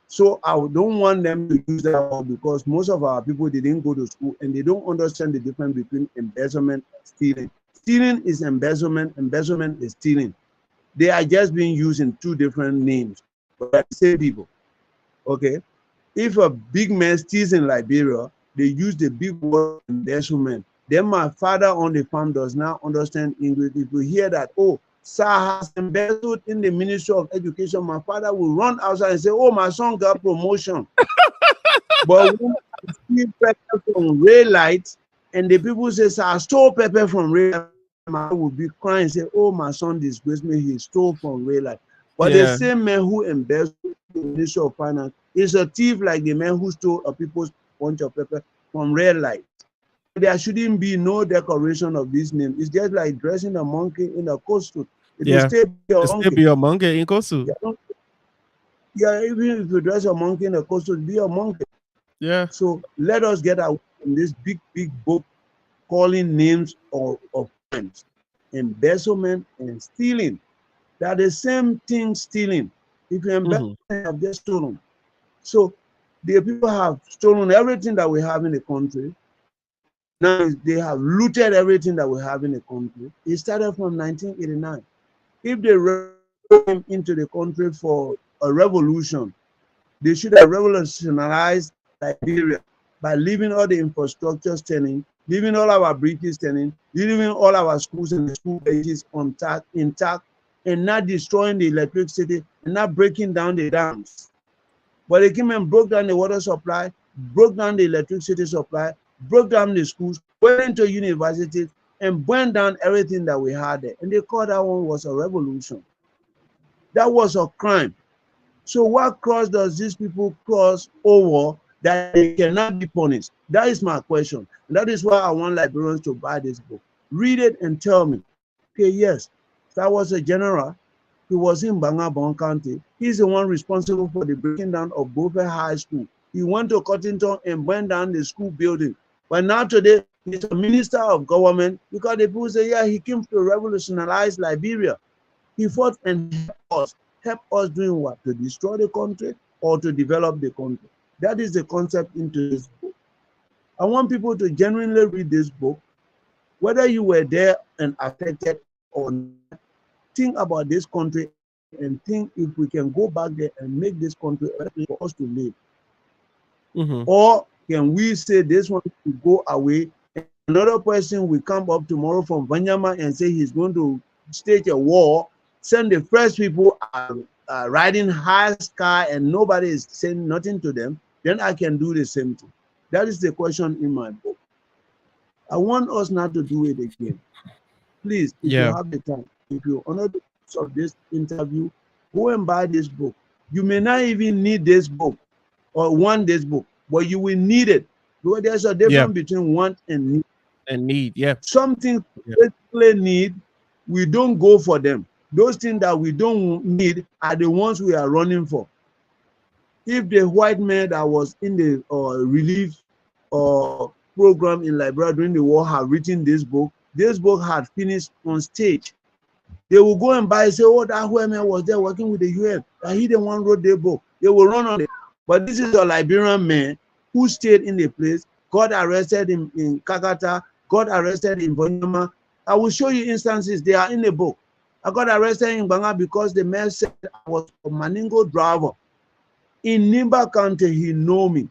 So I don't want them to use that word because most of our people didn't go to school and they don't understand the difference between embezzlement and stealing. Stealing is embezzlement, embezzlement is stealing. They are just being used in two different names, but they're the same people. Okay? If a big man steals in Liberia, they use the big word embezzlement. Then my father on the farm does not understand English. If you hear that, oh, Saah has embezzled in the Ministry of Education, my father will run outside and say, oh, my son got promotion. But when I steal pepper from rail lights, and the people say, I stole pepper from rail light, my father will be crying and say, oh, my son disgraced me, he stole from rail light. But the same man who embezzled the Ministry of Finance is a thief like the man who stole a people's bunch of pepper from rail light. There shouldn't be no decoration of this name. It's just like dressing a monkey in a costume. It will still be a monkey. In costume. Yeah, even if you dress a monkey in a costume, be a monkey. Yeah. So let us get out from this big book calling names of crimes. Embezzlement and stealing. They are the same thing, stealing. If you embezzle, you have just stolen. So the people have stolen everything that we have in the country. Now they have looted everything that we have in the country. It started from 1989. If they came into the country for a revolution, they should have revolutionized Liberia by leaving all the infrastructure standing, leaving all our bridges standing, leaving all our schools and school benches intact, and not destroying the electricity and not breaking down the dams. But they came and broke down the water supply, broke down the electricity supply, broke down the schools, went into universities, and burned down everything that we had there. And they called that one was a revolution. That was a crime. So what cross does these people cross over that they cannot be punished? That is my question. And that is why I want Liberians to buy this book. Read it and tell me, okay, yes, that was a general. He was in Bangabon County. He's the one responsible for the breaking down of Beaufort High School. He went to Cottington and burned down the school building. But now today, he's a minister of government because the people say, yeah, he came to revolutionize Liberia. He fought and helped us doing what? To destroy the country or to develop the country. That is the concept into this book. I want people to genuinely read this book, whether you were there and affected or not. Think about this country and think if we can go back there and make this country a place for us to live. Or can we say this one to go away and another person will come up tomorrow from Vanyama and say he's going to stage a war, send the first people riding high sky and nobody is saying nothing to them, then I can do the same thing. That is the question in my book. I want us not to do it again. Please, if you have the time, if you honor the purpose of this interview, go and buy this book. You may not even need this book or want this book, but you will need it because there's a difference between want and need. And need, Something basically need, we don't go for them. Those things that we don't need are the ones we are running for. If the white man that was in the relief program in Liberia during the war had written this book had finished on stage. They will go and buy, say, oh, that whoever man was there working with the UN, and he the one wrote the book. They will run on it. But this is a Liberian man who stayed in the place, got arrested in Kakata, got arrested in Vonyama. I will show you instances, they are in the book. I got arrested in Banga because the man said I was a Maningo driver. In Nimba County, he know me.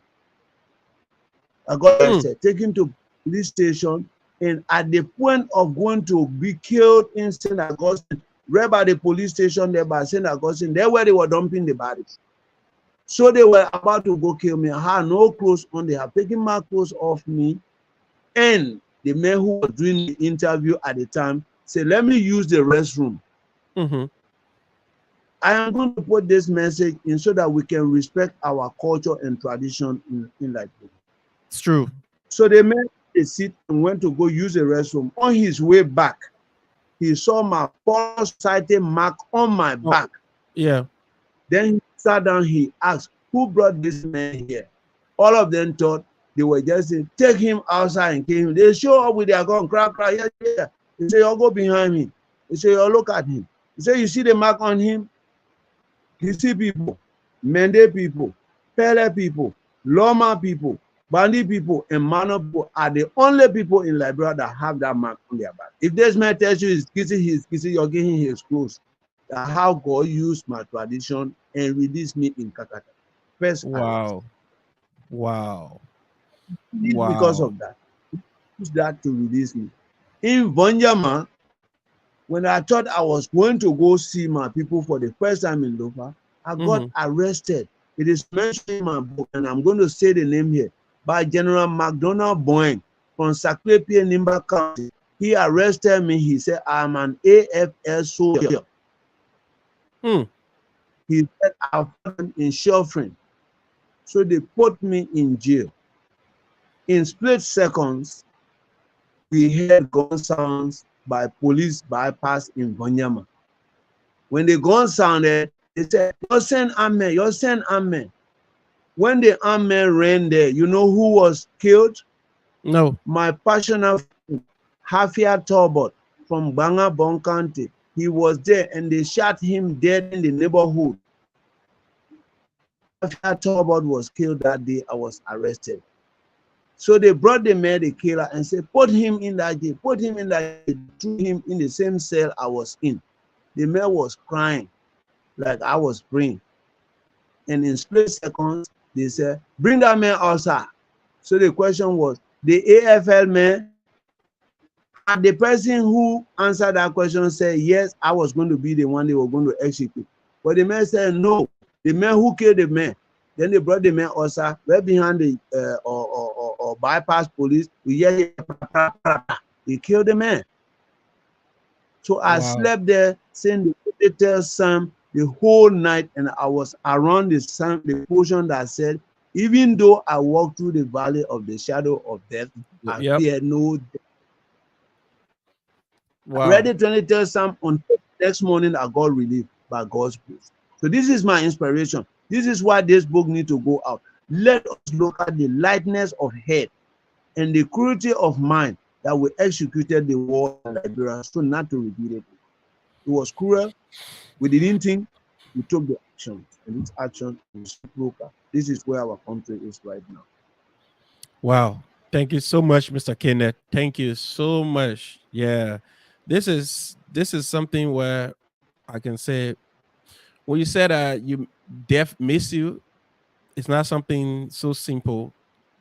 I got arrested, taken to police station, and at the point of going to be killed in St. Augustine, right by the police station there by St. Augustine, there where they were dumping the bodies. So they were about to go kill me. I had no clothes on. They have taken my clothes off me. And the man who was doing the interview at the time said, let me use the restroom. Mm-hmm. I am going to put this message in so that we can respect our culture and tradition in Liberia. It's true. So the man a seat and went to go use the restroom. On his way back, he saw my foresighted mark on my back. Yeah. Then he sat down, he asked, who brought this man here? All of them thought they were just saying, take him outside and kill him. They show up with their gun, crack, yeah. He said, you'll go behind me. He said, you'll look at him. He said, you see the mark on him? You see people, Mende people, Pele people, Loma people, Bandi people, and Mano people are the only people in Liberia that have that mark on their back. If this man tells you he's kissing, you're giving his clothes. That's how God used my tradition and released me in Kakata. First wow. Wow. Because of that. He used that to release me. In Vonyama, when I thought I was going to go see my people for the first time in Lofa, I got arrested. It is mentioned in my book, and I'm going to say the name here, by General McDonald Boeing from Saklepie, Nimba County. He arrested me. He said, I'm an AFL soldier. He said, I've been in Shelfrin. So they put me in jail. In split seconds, we heard gun sounds by police bypass in Vonyama. When the gun sounded, they said, you're send army, you're send army. When the army ran there, you know who was killed? No. My passionate friend, Hafia Talbot from Banga Bon County. He was there and they shot him dead in the neighborhood. Hafia Talbot was killed that day. I was arrested. So they brought the man, the killer, and said, put him in that jail, put him in that jail, threw him in the same cell I was in. The man was crying like I was praying. And in split seconds, they said, bring that man outside. So the question was, the AFL man, and the person who answered that question said, yes, I was going to be the one they were going to execute. But the man said, no, the man who killed the man. Then they brought the man outside, right behind the bypass police. He killed the man. So I slept there, saying the tell Sam the whole night, and I was around the portion that said, even though I walk through the valley of the shadow of death, I fear no death. I read the 23rd Psalm on the next morning. I got relief by God's grace. So this is my inspiration. This is why this book needs to go out. Let us look at the lightness of head and the cruelty of mind that we executed the war in Liberia, so not to repeat it. It was cruel. We didn't think. We took the action, and this action is broken. This is where our country is right now. Wow. Thank you so much, Mr. Kenneth. Thank you so much. Yeah. This is something where I can say, when you said death miss you, it's not something so simple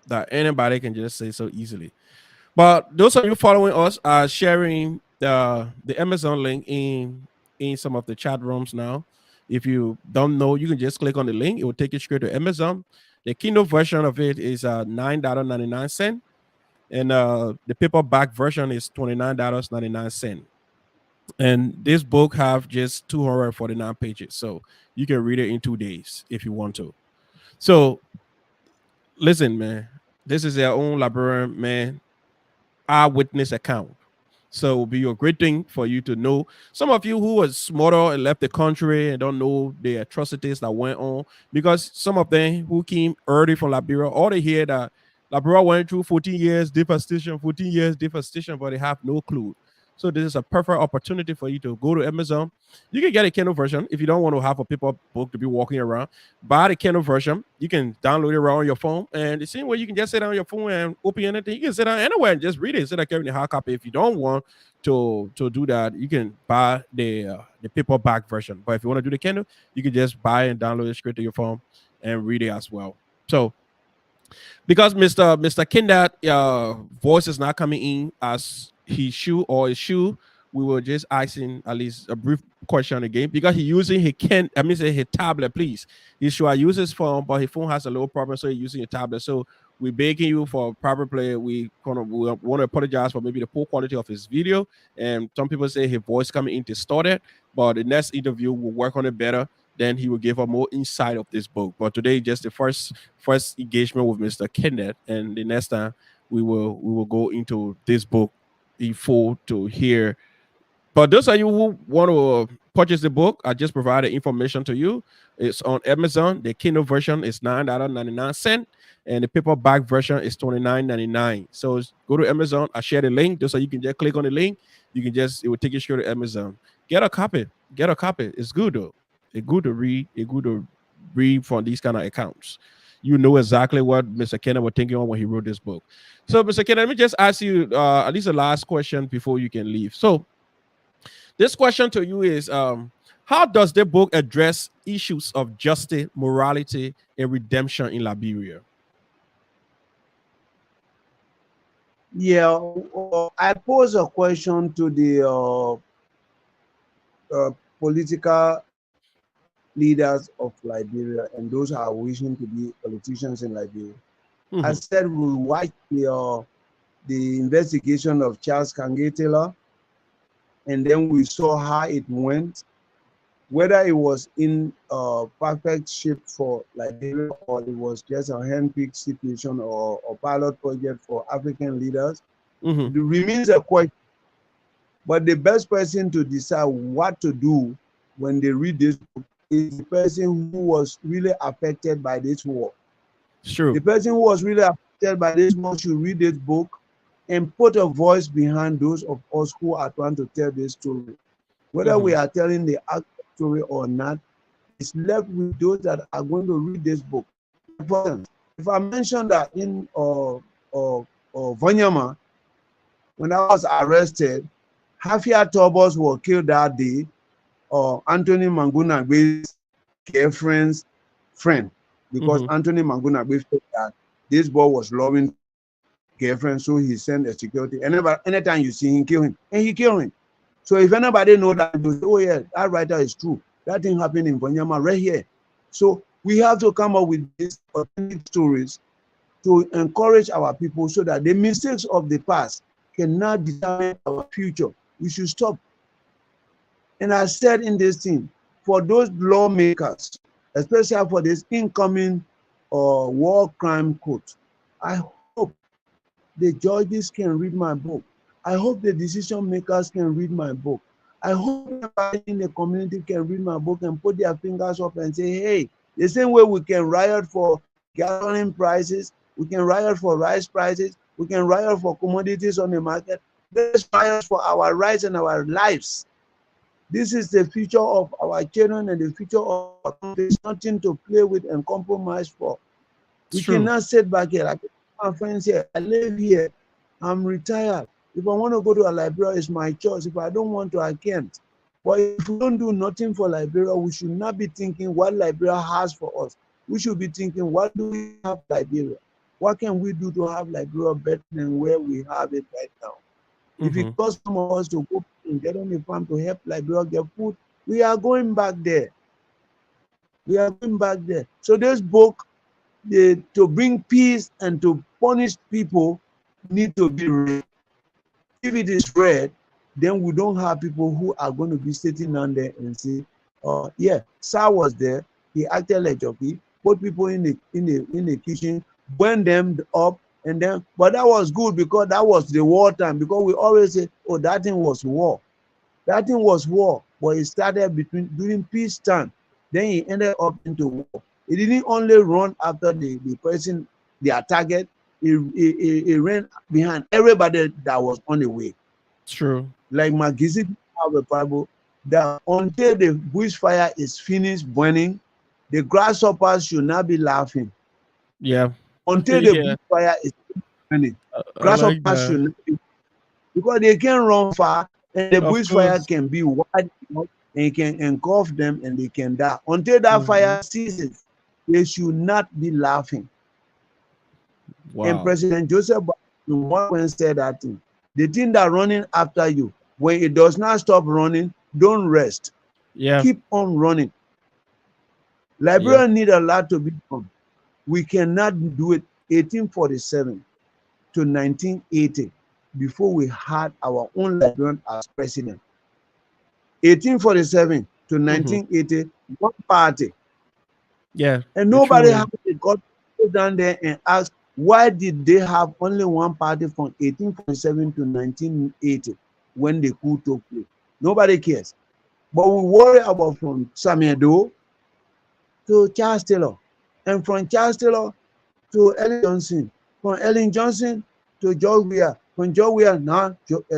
that anybody can just say so easily. But those of you following us are sharing the Amazon link in some of the chat rooms now. If you don't know, you can just click on the link. It will take you straight to Amazon. The Kindle version of it is $9.99, and the paperback version is $29.99. And this book have just 249 pages, so you can read it in 2 days if you want to. So listen, man, this is their own Liberian man eyewitness account. So it will be a great thing for you to know. Some of you who was smarter and left the country and don't know the atrocities that went on, because some of them who came early from Liberia, all they hear that Liberia went through 14 years devastation, but they have no clue. So this is a perfect opportunity for you to go to Amazon. You can get a Kindle version if you don't want to have a paper book to be walking around. Buy the Kindle version. You can download it around on your phone, and the same way you can just sit on your phone and open anything. You can sit down anywhere and just read it instead of carrying a hard copy. If you don't want to do that, you can buy the paperback version. But if you want to do the Kindle, you can just buy and download it straight to your phone and read it as well. So because Mr. Kanda voice is not coming in as he should or his shoe, we were just asking at least a brief question again because he using his his tablet, please. He should use his phone, but his phone has a little problem, so he's using a tablet. So we're begging you for proper play. We want to apologize for maybe the poor quality of his video. And some people say his voice coming in distorted, but the next interview will work on it better. Then he will give us more insight of this book. But today, just the first engagement with Mr. Kenneth, and the next time we will go into this book in full to hear. But those of you who want to purchase the book, I just provided information to you. It's on Amazon. The Kindle version is $9.99, and the paperback version is $29.99. So go to Amazon. I share the link just so you can just click on the link. It will take you straight to Amazon. Get a copy. It's good though. It's good to read. It's good to read from these kind of accounts. You know exactly what Mr. Kenneth was thinking on when he wrote this book. So, Mr. Kenneth, let me just ask you at least the last question before you can leave. So, this question to you is, how does the book address issues of justice, morality, and redemption in Liberia? Yeah, I pose a question to the political leaders of Liberia and those who are wishing to be politicians in Liberia. Mm-hmm. I said we watched the investigation of Charles Kange Taylor, and then we saw how it went, whether it was in perfect shape for Liberia or it was just a hand-picked situation or a pilot project for African leaders. Mm-hmm. It remains a question. But the best person to decide what to do when they read this book is the person who was really affected by this war. Sure. The person who was really affected by this war should read this book and put a voice behind those of us who are trying to tell this story. Whether we are telling the actual story or not, it's left with those that are going to read this book. For instance, if I mention that in Vanyama, when I was arrested, Hafia Tobos were killed that day, Anthony Mangunagbe's girlfriend's friend, because Anthony Mangunagbe said that this boy was loving girlfriend, so he sent a security. Anytime you see him, kill him, and he killed him. So if anybody know that, you say, oh yeah, that writer is true. That thing happened in Vanyama right here. So we have to come up with these authentic stories to encourage our people so that the mistakes of the past cannot determine our future. We should stop. And I said in this thing, for those lawmakers, especially for this incoming war crime court, I hope the judges can read my book. I hope the decision makers can read my book. I hope everybody in the community can read my book and put their fingers up and say, hey, the same way we can riot for gasoline prices, we can riot for rice prices, we can riot for commodities on the market, let's riot for our rights and our lives. This is the future of our children and the future of our country. There's nothing to play with and compromise for. We cannot sit back here. Like my friends here, I live here, I'm retired. If I want to go to a Liberia, it's my choice. If I don't want to, I can't. But if we don't do nothing for Liberia, we should not be thinking what Liberia has for us. We should be thinking, what do we have Liberia? What can we do to have Liberia better than where we have it right now? If it costs some of us to go and get on the farm to help Liberia get food, we are going back there. We are going back there. So this book, to bring peace and to punish people, need to be read. If it is read, then we don't have people who are going to be sitting down there and say, yeah, Saah was there, he acted like jockey, put people in the kitchen, burn them up, and then, but that was good because that was the war time, because we always say, oh, that thing was war. That thing was war, but it started during peacetime. Then he ended up into war. He didn't only run after the person, their target, he ran behind everybody that was on the way. True. like Magisi have a parable that until the bushfire is finished burning, the grasshoppers should not be laughing. Yeah. Until the Yeah. bushfire is burning, I like grasshoppers should that. not be, because they can run far and the Of bushfire course. can be wide enough and it can engulf them and they can die. Until that fire ceases, they should not be laughing. And Wow. President Joseph Biden said that thing. The thing that running after you, when it does not stop running, don't rest. Yeah. Keep on running. Yeah. Liberians need a lot to be done. We cannot do it 1847 to 1980 before we had our own Liberian as president. 1847 to 1980, one party. Yeah. And The nobody true. has got to go down there and ask, why did they have only one party from 1847 to 1980 when the coup took place? Nobody cares. But we worry about from Samuel Doe to Charles Taylor, and from Charles Taylor to Ellen Johnson, from Ellen Johnson to George Weah, from George Weah now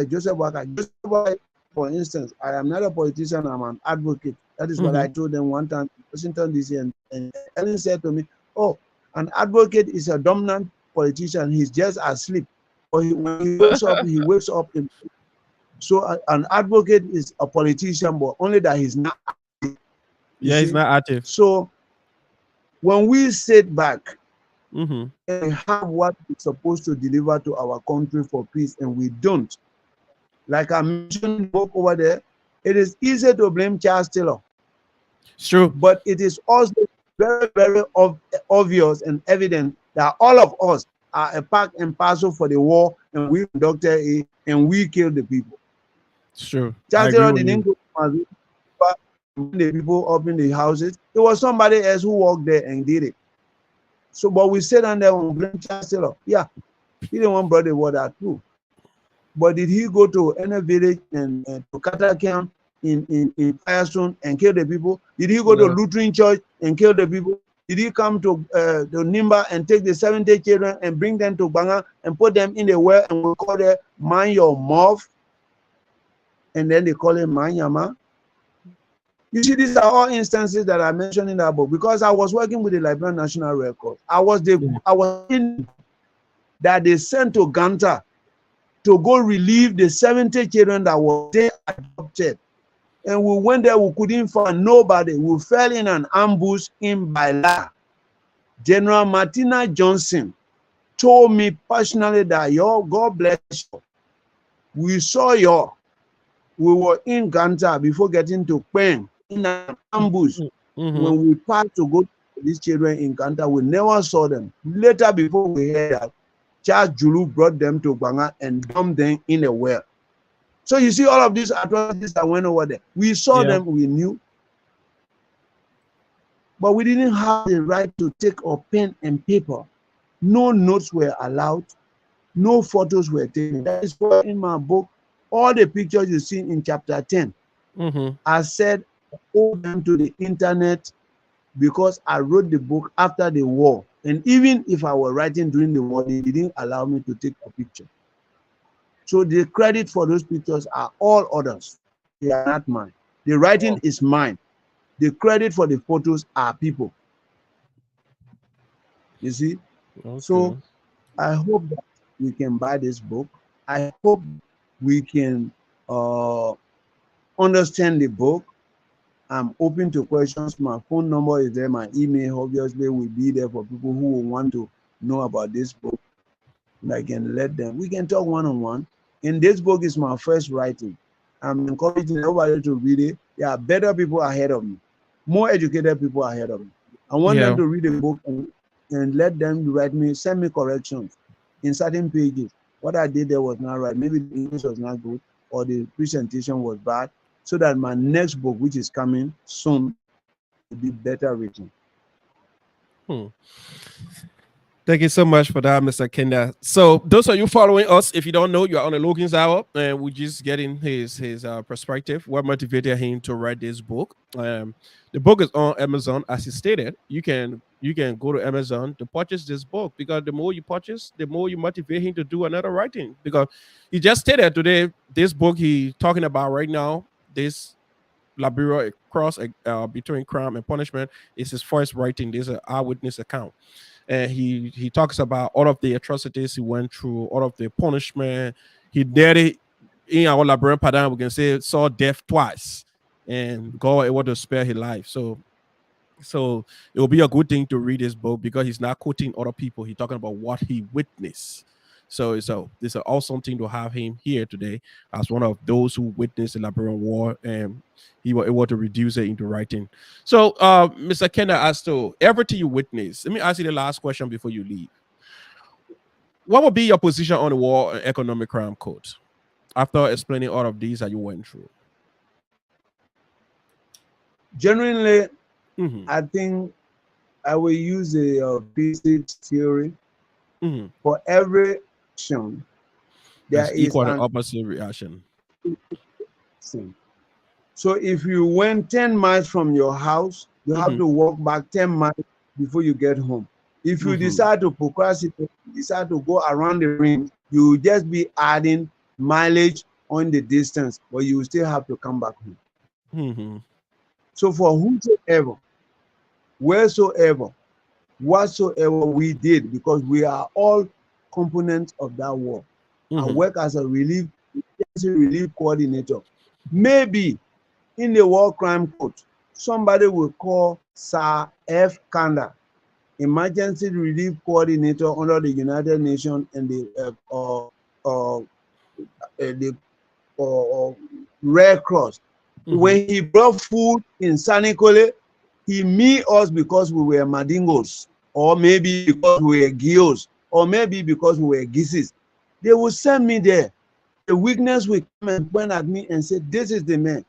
Joseph Walker. Joseph Walker, for instance, I am not a politician, I'm an advocate. That is what I told them one time in Washington, D.C. And Ellen said to me, oh, an advocate is a dominant politician. He's just asleep. Or when he wakes up, he wakes up. So an advocate is a politician, but only that he's not active. Yeah, he's not active. So when we sit back Mm-hmm. and have what we're supposed to deliver to our country for peace, and we don't, like I mentioned in the book over there, it is easy to blame Charles Taylor. It's true. But it is also very, very obvious and evident that all of us are a part and parcel for the war, and we conducted it, and we killed the people. It's true. Charles Taylor didn't go to the people up in the houses. It was somebody else who walked there and did it. So, but we sit down there and blame Charles Taylor. Yeah, he didn't want brother water too. But did he go to any village and to Kata camp in Firestone and kill the people? Did he go to Lutheran church and kill the people? Did he come to Nimba and take the 70 children and bring them to Banga and put them in the well and we call it mind your mouth? And then they call it Manyama. You see, these are all instances that I mentioned in that book because I was working with the Liberian National Record. I was in that they sent to Ganta to go relieve the 70 children that were there adopted. And we went there, we couldn't find nobody. We fell in an ambush in Baila. General Martina Johnson told me personally that God bless you. We saw we were in Ganta before getting to Pen in an ambush. When we passed to go to these children in Ganta, we never saw them. Later, before we heard that, Charles Julu brought them to Banga and dumped them in a well. So you see all of these atrocities that went over there. We saw them, we knew. But we didn't have the right to take a pen and paper. No notes were allowed. No photos were taken. That is why in my book, all the pictures you see in chapter 10, I said, hold them to the internet because I wrote the book after the war. And even if I were writing during the war, they didn't allow me to take a picture. So the credit for those pictures are all others. They are not mine. The writing is mine. The credit for the photos are people. You see? So I hope that we can buy this book. I hope we can understand the book. I'm open to questions. My phone number is there. My email obviously will be there for people who will want to know about this book. And I can let them. We can talk one-on-one. And this book is my first writing. I'm encouraging everybody to read it. There are better people ahead of me, more educated people ahead of me. I want them to read the book and let them write me, send me corrections in certain pages. What I did there was not right. Maybe the English was not good or the presentation was bad, so that my next book, which is coming soon, will be better written. Thank you so much for that, Mr. Kanda. So, those of you following us, if you don't know, you are on the Logan's Hour, and we just getting his perspective. What motivated him to write this book? The book is on Amazon, as he stated. You can go to Amazon to purchase this book because the more you purchase, the more you motivate him to do another writing. Because he just stated today, this book he talking about right now, this Liberia cross between crime and punishment is his first writing. There's an eyewitness account, and he talks about all of the atrocities he went through, all of the punishment he did it in our Liberian paradigm. We can say saw death twice, and God able to spare his life. So it will be a good thing to read this book because he's not quoting other people. He's talking about what he witnessed. So it's an awesome thing to have him here today as one of those who witnessed the Liberian War, and he was able to reduce it into writing. So, Mr. Kenda, as to everything you witnessed, let me ask you the last question before you leave. What would be your position on the War and Economic Crime Code after explaining all of these that you went through? Genuinely, I think I will use a physics theory. For every action, there is equal an and opposite reaction. So if you went 10 miles from your house, you have to walk back 10 miles before you get home. If you decide to procrastinate, decide to go around the ring, you will just be adding mileage on the distance, but you will still have to come back home. So for whosoever, wheresoever, whatsoever we did, because we are all components of that war. I work as a relief coordinator. Maybe in the war crime code, somebody will call Saah F. Kanda, emergency relief coordinator under the United Nations and the Red Cross. When he brought food in Sanikole, he meet us because we were Madingos, or maybe because we were Gios, or maybe because we were Gisis. They will send me there. The weakness will come and point at me and say, this is the man.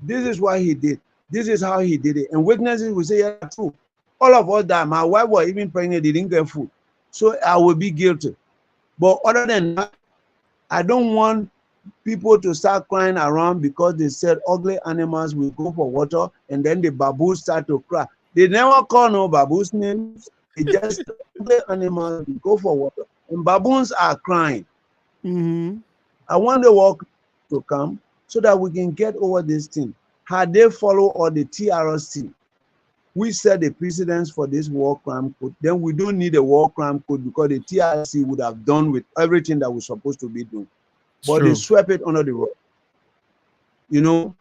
This is what he did. This is how he did it. And weaknesses will say, yeah, true. All of us that my wife was even pregnant, they didn't get food. So I will be guilty. But other than that, I don't want people to start crying around because they said ugly animals will go for water and then the baboons start to cry. They never call no baboons names. They just ugly animals will go for water and baboons are crying. I want the work to come so that we can get over this thing. Had they followed all the TRC, we set the precedence for this war crime code, then we don't need a war crime code because the TRC would have done with everything that we're supposed to be doing. But they swept it under the rug. You know,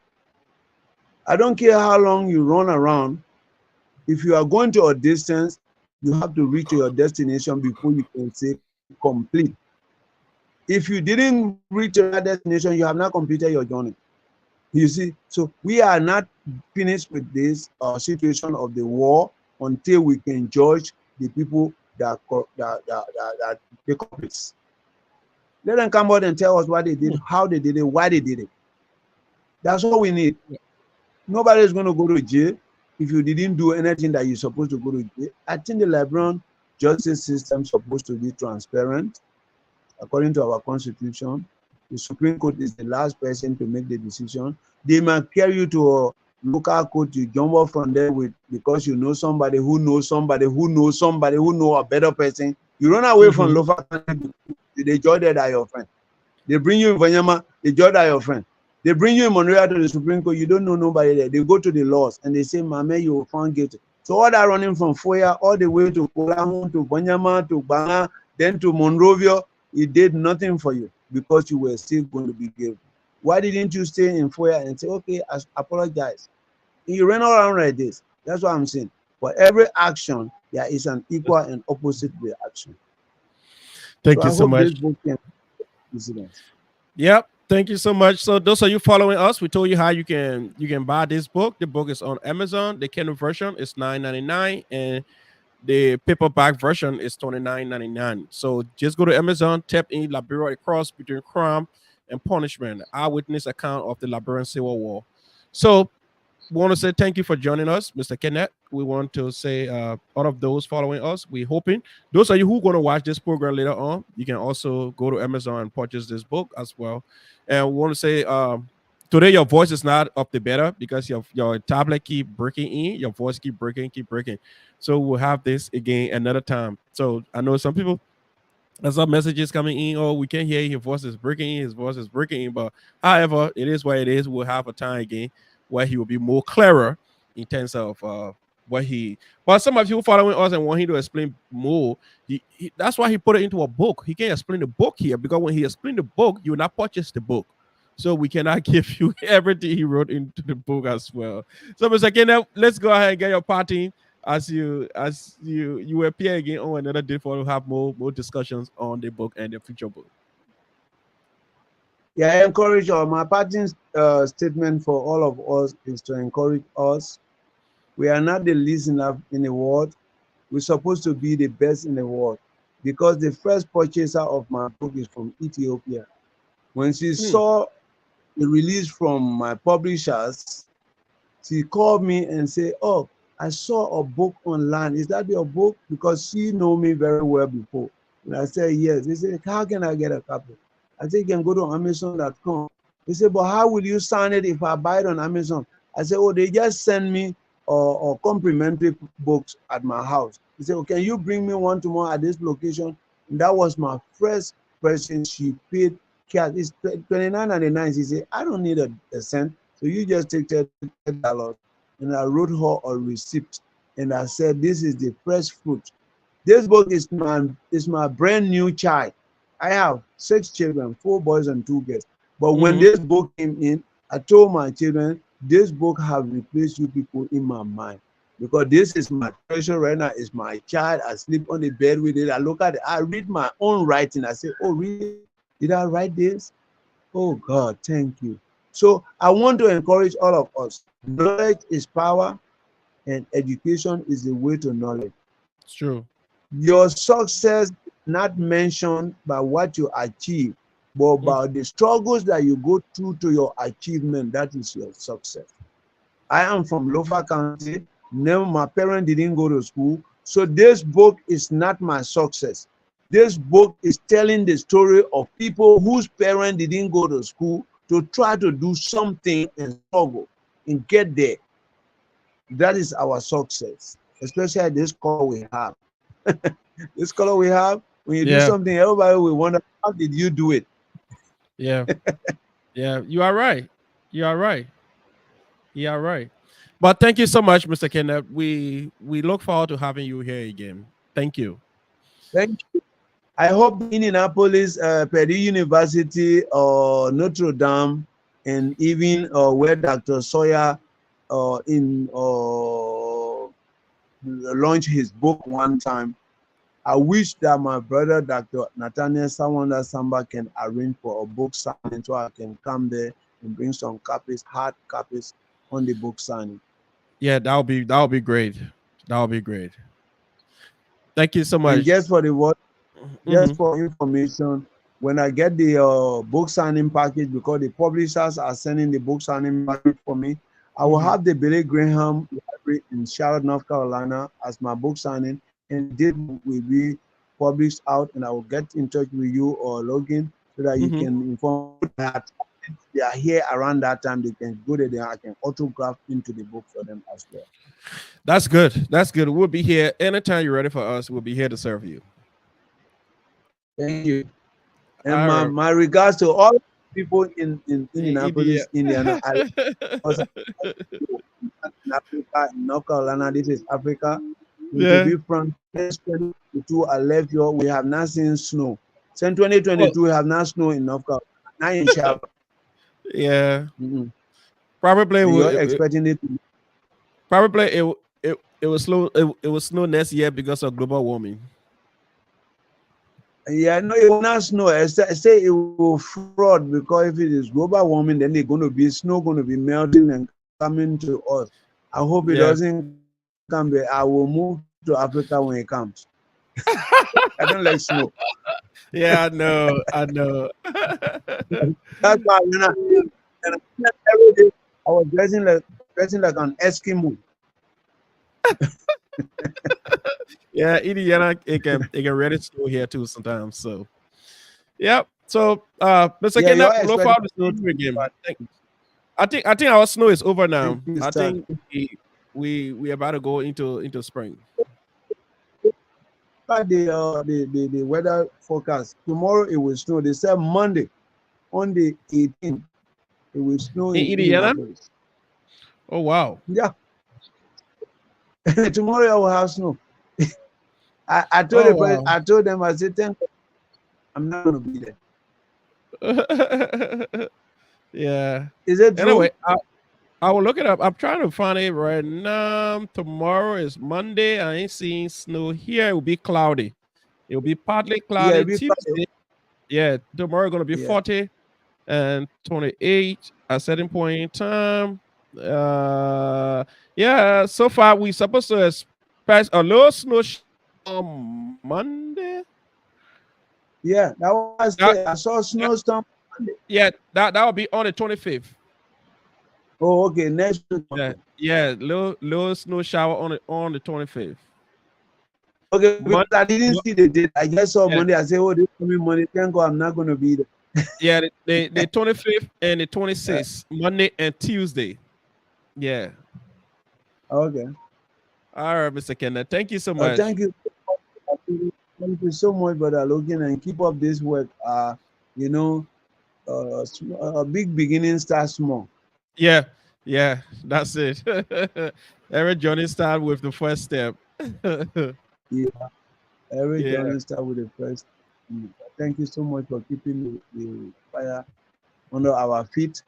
I don't care how long you run around. If you are going to a distance, you have to reach your destination before you can say complete. If you didn't reach your destination, you have not completed your journey. You see, so we are not finished with this situation of the war until we can judge the people that the culprits. Let them come out and tell us what they did, how they did it, why they did it. That's all we need. Nobody is going to go to jail if you didn't do anything that you're supposed to go to jail. I think the Liberian justice system is supposed to be transparent. According to our constitution, the Supreme Court is the last person to make the decision. They might carry you to a local court, you jump off from there because you know somebody who knows somebody who knows somebody who knows a better person. You run away from local court, they judge that are your friend. They bring you in Vanyama, they judge that are your friend. They bring you in Monrovia to the Supreme Court, you don't know nobody there. They go to the laws and they say, Mame, you were found guilty. So all that running from Foya all the way to Kolahun, to Vanyama, to Banga, then to Monrovia, it did nothing for you because you were still going to be guilty. Why didn't you stay in Foya and say, okay, I apologize? You ran around like this. That's what I'm saying. For every action, there is an equal and opposite reaction. Thank you so much. Yep. Thank you so much. So those of you following us, we told you how you can buy this book. The book is on Amazon. The Kindle version is $9.99 and the paperback version is $29.99. So just go to Amazon, tap in Liberia, a cross between crime and punishment, eyewitness account of the Liberian Civil War. So we want to say thank you for joining us, Mr. Kenneth. We want to say all of those following us, we hoping those of you who are going to watch this program later on, you can also go to Amazon and purchase this book as well. And we want to say today your voice is not up the better because your tablet keep breaking in, your voice keep breaking. So we'll have this again another time. So I know some people, there's some messages coming in. Oh, we can't hear you. His voice is breaking in. His voice is breaking in. But however, it is what it is. We'll have a time again where he will be more clearer in terms of what he. But some of you following us and want him to explain more. That's why he put it into a book. He can't explain the book here because when he explained the book, you will not purchase the book. So we cannot give you everything he wrote into the book as well. So, Mr. Kenneth, let's go ahead and get your party as you appear again on another day for to have more discussions on the book and the future book. Yeah, I encourage all. My parting statement for all of us is to encourage us. We are not the least in the world. We're supposed to be the best in the world because the first purchaser of my book is from Ethiopia. When she saw the release from my publishers, she called me and said, "Oh, I saw a book online. Is that your book?" Because she know me very well before. And I said, "Yes." They said, "How can I get a copy?" I said, "You can go to Amazon.com." They said, "But how will you sign it if I buy it on Amazon?" I said, "Oh, they just send me complimentary books at my house." He said, "Oh, can you bring me one tomorrow at this location?" And that was my first person. She paid cash. It's $29.99. She said, "I don't need a cent. So you just take $30. And I wrote her a receipt. And I said, "This is the fresh fruit. This book is my brand new child. I have 6 children, 4 boys and 2 girls. But when this book came in, I told my children, this book have replaced you people in my mind. Because this is my treasure right now. It's my child. I sleep on the bed with it. I look at it. I read my own writing. I say, oh, really? Did I write this? Oh, God, thank you." So I want to encourage all of us. Knowledge is power, and education is the way to knowledge. It's true. Your success not mentioned by what you achieve, but about the struggles that you go through to your achievement. That is your success. I am from Lofa County. Never, my parents didn't go to school. So this book is not my success. This book is telling the story of people whose parents didn't go to school to try to do something and struggle and get there. That is our success, especially this color we have. This color we have, when you do something, everybody will wonder, how did you do it? Yeah. Yeah, you are right. You are right. You are right. But thank you so much, Mr. Kenneth. We look forward to having you here again. Thank you. Thank you. I hope Indianapolis, Purdue University, or Notre Dame, and even where Dr. Sawyer launched his book one time. I wish that my brother, Dr. Nathaniel Sawanda Samba, can arrange for a book signing so I can come there and bring some copies, hard copies on the book signing. Yeah, that'll be great. That'll be great. Thank you so much. And just for the word, just for information, when I get the book signing package, because the publishers are sending the book signing package for me, I will have the Billy Graham Library in Charlotte, North Carolina as my book signing, and this book will be published out, and I will get in touch with you or Logan so that you can inform that they are here around that time. They can go there. I can autograph into the book for them as well. That's good. That's good. We'll be here anytime you're ready for us. We'll be here to serve you. Thank you. And my regards to all people in Indianapolis, Indiana. I was in Africa, in North Carolina. This is Africa. To be frank, 2022, I left here. We have not seen snow. Since 2022, we have not snow in North Carolina. Not in Charlotte. Yeah. Probably we're expecting it. Probably it was slow. It was snow next year because of global warming. Yeah, no, it will not snow. I say it will flood because if it is global warming, then it's going to be snow, going to be melting and coming to us. I hope it doesn't come back. I will move to Africa when it comes. I don't like snow. Yeah, I know. I know. That's why when I every day I was dressing like dressing like an Eskimo. Yeah, Indiana, it can really snow here too sometimes. So, yep. So, Mr. Yeah, Kenda, you're we'll look expecting forward to snow seeing to you be again. bad. I think our snow is over now. It I start. think we about to go into spring. But the weather forecast, tomorrow it will snow. They said Monday on the 18th it will snow In in Indiana? Indianapolis. Oh wow. Yeah. Tomorrow I will have snow. I told Oh wow. I told them, I said, "Thank God, I'm not gonna be there." Yeah. Is it true? Anyway, I will look it up. I'm trying to find it right now. Tomorrow is Monday. I ain't seeing snow here. It will be cloudy. It will be partly Yeah, cloudy. it'll be Tuesday, yeah, tomorrow gonna be yeah. 40 and 28 at certain point in time. Yeah, so far we supposed to expect a little snow on Monday. Yeah, that was That, I saw that snowstorm. yeah, that will be on the 25th. Oh, okay, next week. Yeah, little snow shower on the 25th. Okay, because Mon- I didn't see the date. I just saw yeah, Monday. I said, "Oh, this coming Monday. Thank God, I'm not gonna be there." yeah, the 25th and the 26th, Monday and Tuesday. Yeah. Okay. All right, Mr. Kenneth. Thank you so much. Thank you. Thank you so much, Brother Logan, and keep up this work. You know, a big beginning starts small. Yeah, yeah, that's it. Every journey start with the first step. Yeah, every Yeah, journey starts with the first. Thank you so much for keeping the fire under our feet,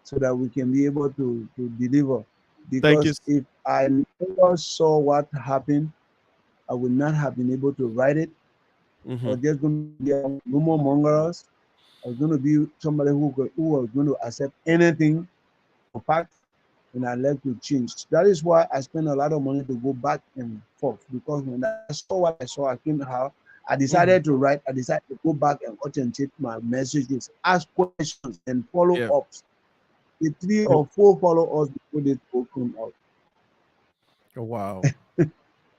so that we can be able to deliver. thank you. Because if I never saw what happened, I would not have been able to write it. I was Mhm. just going to be a rumor mongers. I was going to be somebody who was going to accept anything for fact, and I like to change. That is why I spend a lot of money to go back and forth, because when I saw what I saw, I came out. I decided to write. I decided to go back and authenticate my messages, ask questions, and follow Yeah. ups. The 3 or 4 follow ups before they open up. Oh, wow.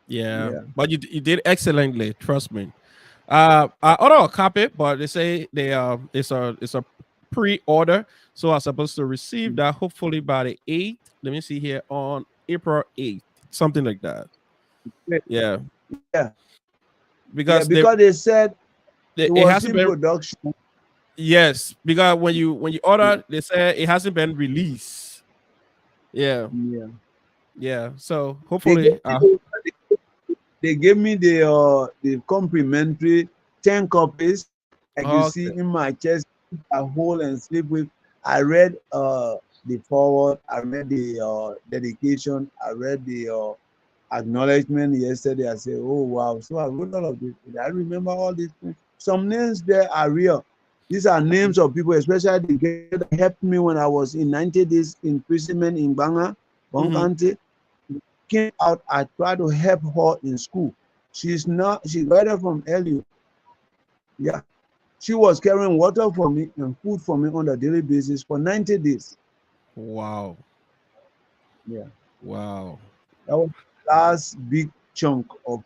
Yeah, Yeah. but you did excellently. Trust me. I ordered a copy, but they say it's a pre-order, so I'm supposed to receive that hopefully by the 8th. Let me see here on April 8th, something like that. Yeah, Yeah. Yeah, because because they said it it was hasn't in been. production. Yes, because when you order, they say it hasn't been released. Yeah, Yeah. yeah. So They gave hopefully, me they gave me the complimentary 10 copies. Like you see okay, in my chest, I hold and sleep with. I read the forward, I read the dedication, I read the acknowledgement yesterday. I said, "Oh wow." So I wrote all of this. I remember all these things. Some names there are real. These are names of people, especially the girl that helped me when I was in 90 days imprisonment in Banga, hmm County. Came out, I tried to help her in school. She graduated from LU. Yeah. She was carrying water for me and food for me on a daily basis for 90 days. wow, Yeah. wow, That was the last big chunk of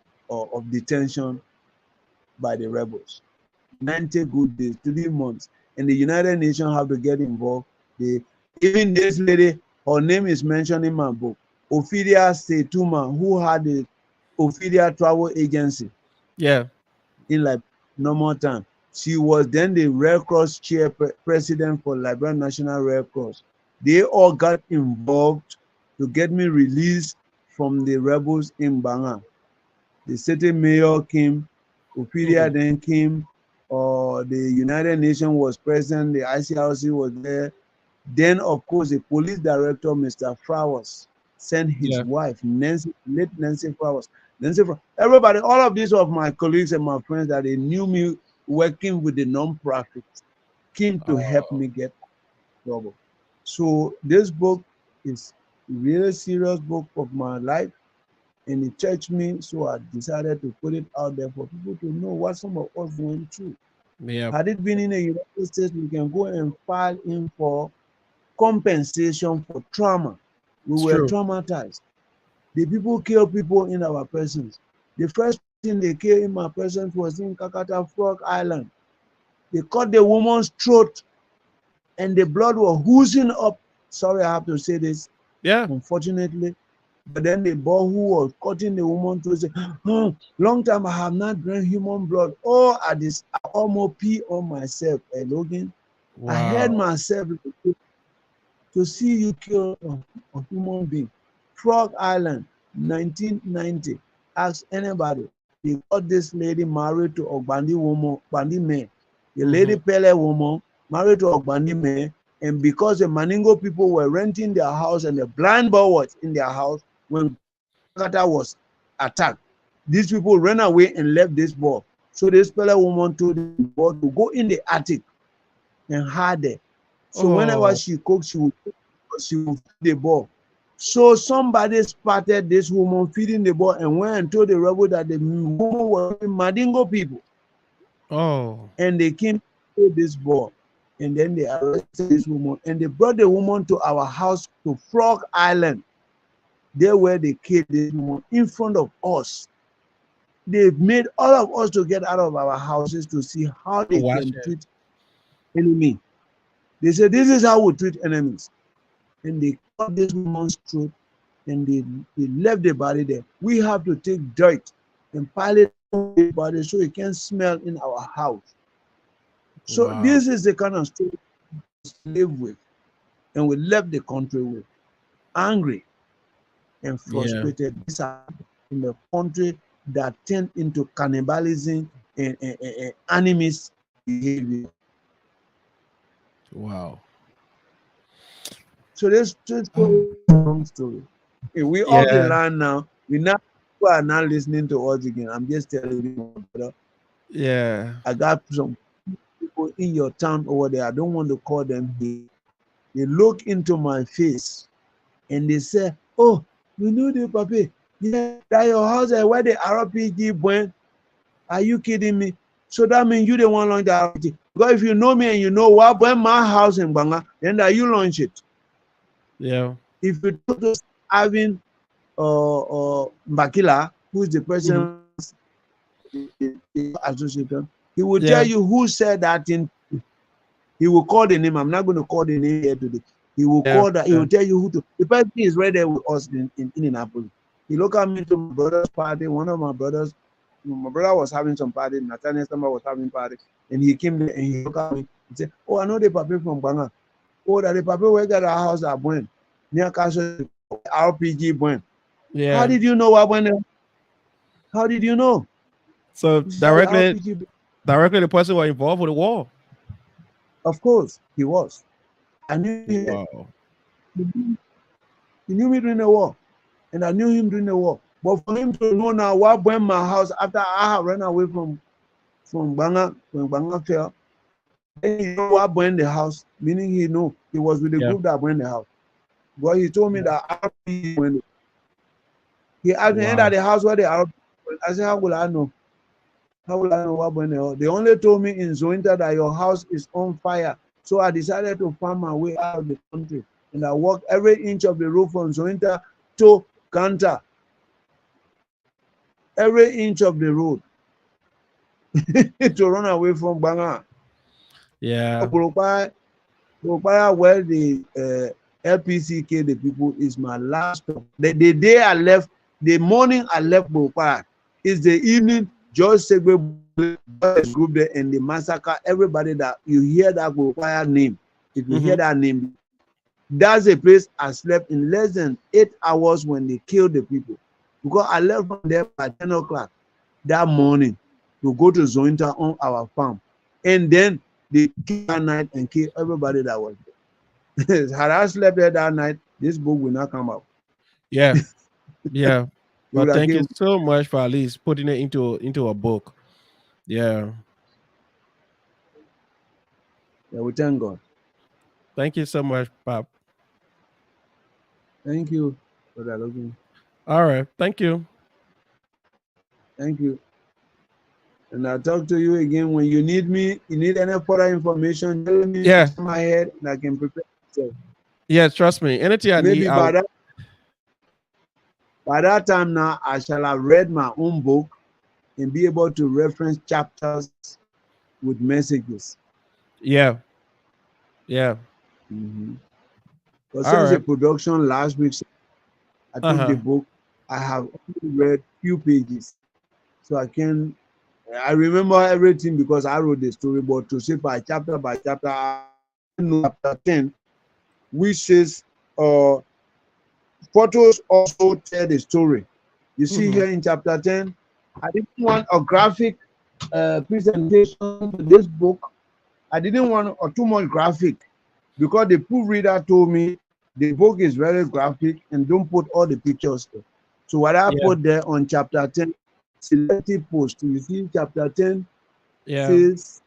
detention by the rebels. 90 good days, 3 months. And the United Nations have to get involved. Even this lady, her name is mentioned in my book, Ophelia Setuma, who had the Ophelia Travel Agency yeah, in like normal time. She was then the Red Cross president for Liberian National Red Cross. They all got involved to get me released from the rebels in Banga. The city mayor came, Ophelia mhm, then came, the United Nations was present, the ICRC was there. Then, of course, the police director, Mr. Flowers, sent his yeah, wife, late Nancy Flowers. Everybody, all of these of my colleagues and my friends that they knew me working with the non-profit came to help oh, me get trouble. So this book is a really serious book of my life, and it touched me. So I decided to put it out there for people to know what some of us went through. yeah, Had it been in the United States, we can go and file in for compensation for trauma. We It's were true. traumatized. The people kill people in our presence. The first thing they killed in my presence was in Kakata Frog Island. They cut the woman's throat and the blood was oozing up. Sorry, I have to say this, Yeah. unfortunately. But then the boy who was cutting the woman to say, oh, long time I have not drank human blood. Oh, I almost pee on myself, Logan. I had Wow. myself to see you kill a human being. Frog Island, 1990. Ask anybody. They got this lady married to Ogbandi woman, Ogbandi man. The lady Pele woman married to Ogbandi man, and because the Maningo people were renting their house and the blind boy was in their house when Kata was attacked, these people ran away and left this boy. So this Pele woman told the boy to go in the attic and hide there. So whenever she cooked, she would feed the boy. So somebody spotted this woman feeding the boy and went and told the rebel that the woman was Madingo people. Oh. And they came to this boy. And then they arrested this woman. And they brought the woman to our house to Frog Island. There where they killed this woman in front of us. They made all of us to get out of our houses to see how they can treat enemy. They said, this is how we treat enemies. And they cut this woman's throat and they left the body there. We have to take dirt and pile it on the body so it can smell in our house. So this is the kind of story we live with and we left the country with. Angry and frustrated. These are in the country that turned into cannibalism and animist behavior. Wow. So this is a long story. If we off the line now, people are not listening to us again. I'm just telling you, brother. Yeah. I got some people in your town over there. I don't want to call them here. They look into my face and they say, oh, we know the papi. Yeah, that your house where the RPG went. Are you kidding me? So that means you the one launch the RPG. Because if you know me and you know what when my house in Banga, then that you launch it. Yeah. If you talk to having Mbakila, who is the president association, he will tell you who said that thing. He will call the name. I'm not going to call the name here today. He will call that. He will tell you who to. The person is right there with us in Indianapolis. He looked at me to my brother's party. One of my brothers, my brother was having some party. Nathaniel Samba was having party, and he came there and he looked at me and said, "Oh, I know the papi from Banga. Oh, that the papi where got our house at Buen near Castle RPG Buen. Yeah. How did you know what Buen? How did you know?" So directly the person was involved with the war. Of course, he was. I knew him. Wow. He knew me during the war, and I knew him during the war. But for him to know now what burned my house after I have run away from Banga, when Banga fell, then he know what burned the house, meaning he knew he was with the group that burned the house. But he told me that RP when he asked me that the house where the RP went. I said, how will I know? How will I know what burned the house? They only told me in Zointa that your house is on fire. So I decided to find my way out of the country. And I walked every inch of the road from Zointa to Kanta. Every inch of the road to run away from Banga. Yeah. Where the LPC killed the people is my last stop. The day I left, the morning I left Bopaya is the evening George Segbe group there and they massacre everybody that you hear that Bopaya name. If you hear that name, that's a place I slept in less than 8 hours when they killed the people. Because I left from there by 10 o'clock that morning to go to Zointa on our farm. And then they killed that night and killed everybody that was there. Had I slept there that night, this book will not come out. Yeah. Yeah. But thank you so much for at least putting it into a book. Yeah. Yeah, we thank God. Thank you so much, Pop. Thank you, Brother Logan. All right. Thank you. Thank you. And I'll talk to you again when you need me. You need any further information, tell me in my head and I can prepare myself. Yeah, trust me. Anything I need. By that time now, I shall have read my own book and be able to reference chapters with messages. Yeah. Yeah. But All since the right. production last week, I took the Uh-huh. book. I have only read few pages, so I remember everything because I wrote the story. But to say by chapter, I know chapter 10, which says, photos also tell the story. You see Mm-hmm. here in chapter 10, I didn't want a graphic presentation to this book. I didn't want too much graphic because the proofreader told me the book is very graphic and don't put all the pictures there. So what I Yeah. put there on chapter 10, selected post. You see, chapter 10 Yeah. says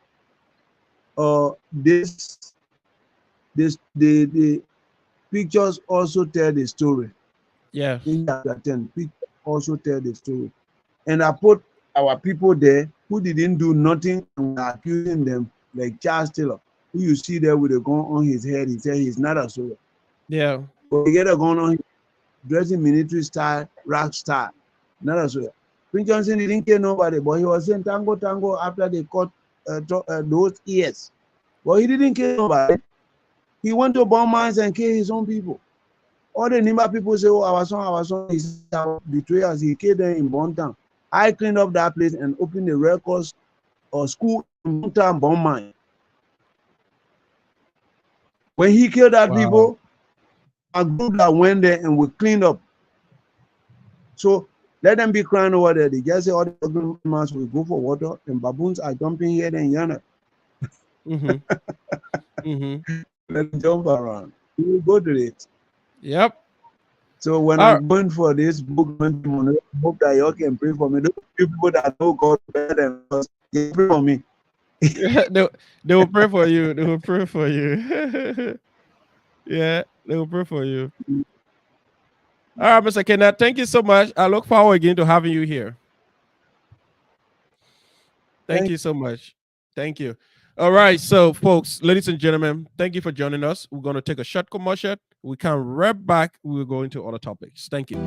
the pictures also tell the story. Yes. In chapter 10, pictures also tell the story. And I put our people there who didn't do nothing and were accusing them, like Charles Taylor, who you see there with a gun on his head. He said he's not a soldier. Yeah. But he get a gun on him, dressing military style, rock style, not a soldier. Prince Johnson didn't kill nobody, but he was saying tango, tango after they cut those ears. But he didn't kill nobody. He went to bomb mines and kill his own people. All the Nimba people say, oh, our son is betrayers. He killed them in Bontown. I cleaned up that place and opened the records or school in Bontown bomb mine. When he killed that Wow. people, a group that went there and we cleaned up. So let them be crying over there. They just say all the governments will go for water and baboons are jumping here and yonder. Mm-hmm. Mm-hmm. Let them jump around. We will go to it. Yep. So when All I'm going for this book, I hope that you all can pray for me. Those people that know God better than us, they pray for me. They will pray for you. They will pray for you. Yeah, they will pray for you. All right, Mr. Kenneth, thank you so much. I look forward again to having you here. Thank Thank you so much. Thank you. All right, so folks, ladies and gentlemen, thank you for joining us. We're going to take a short commercial. We come right back. We'll go into other topics. Thank you.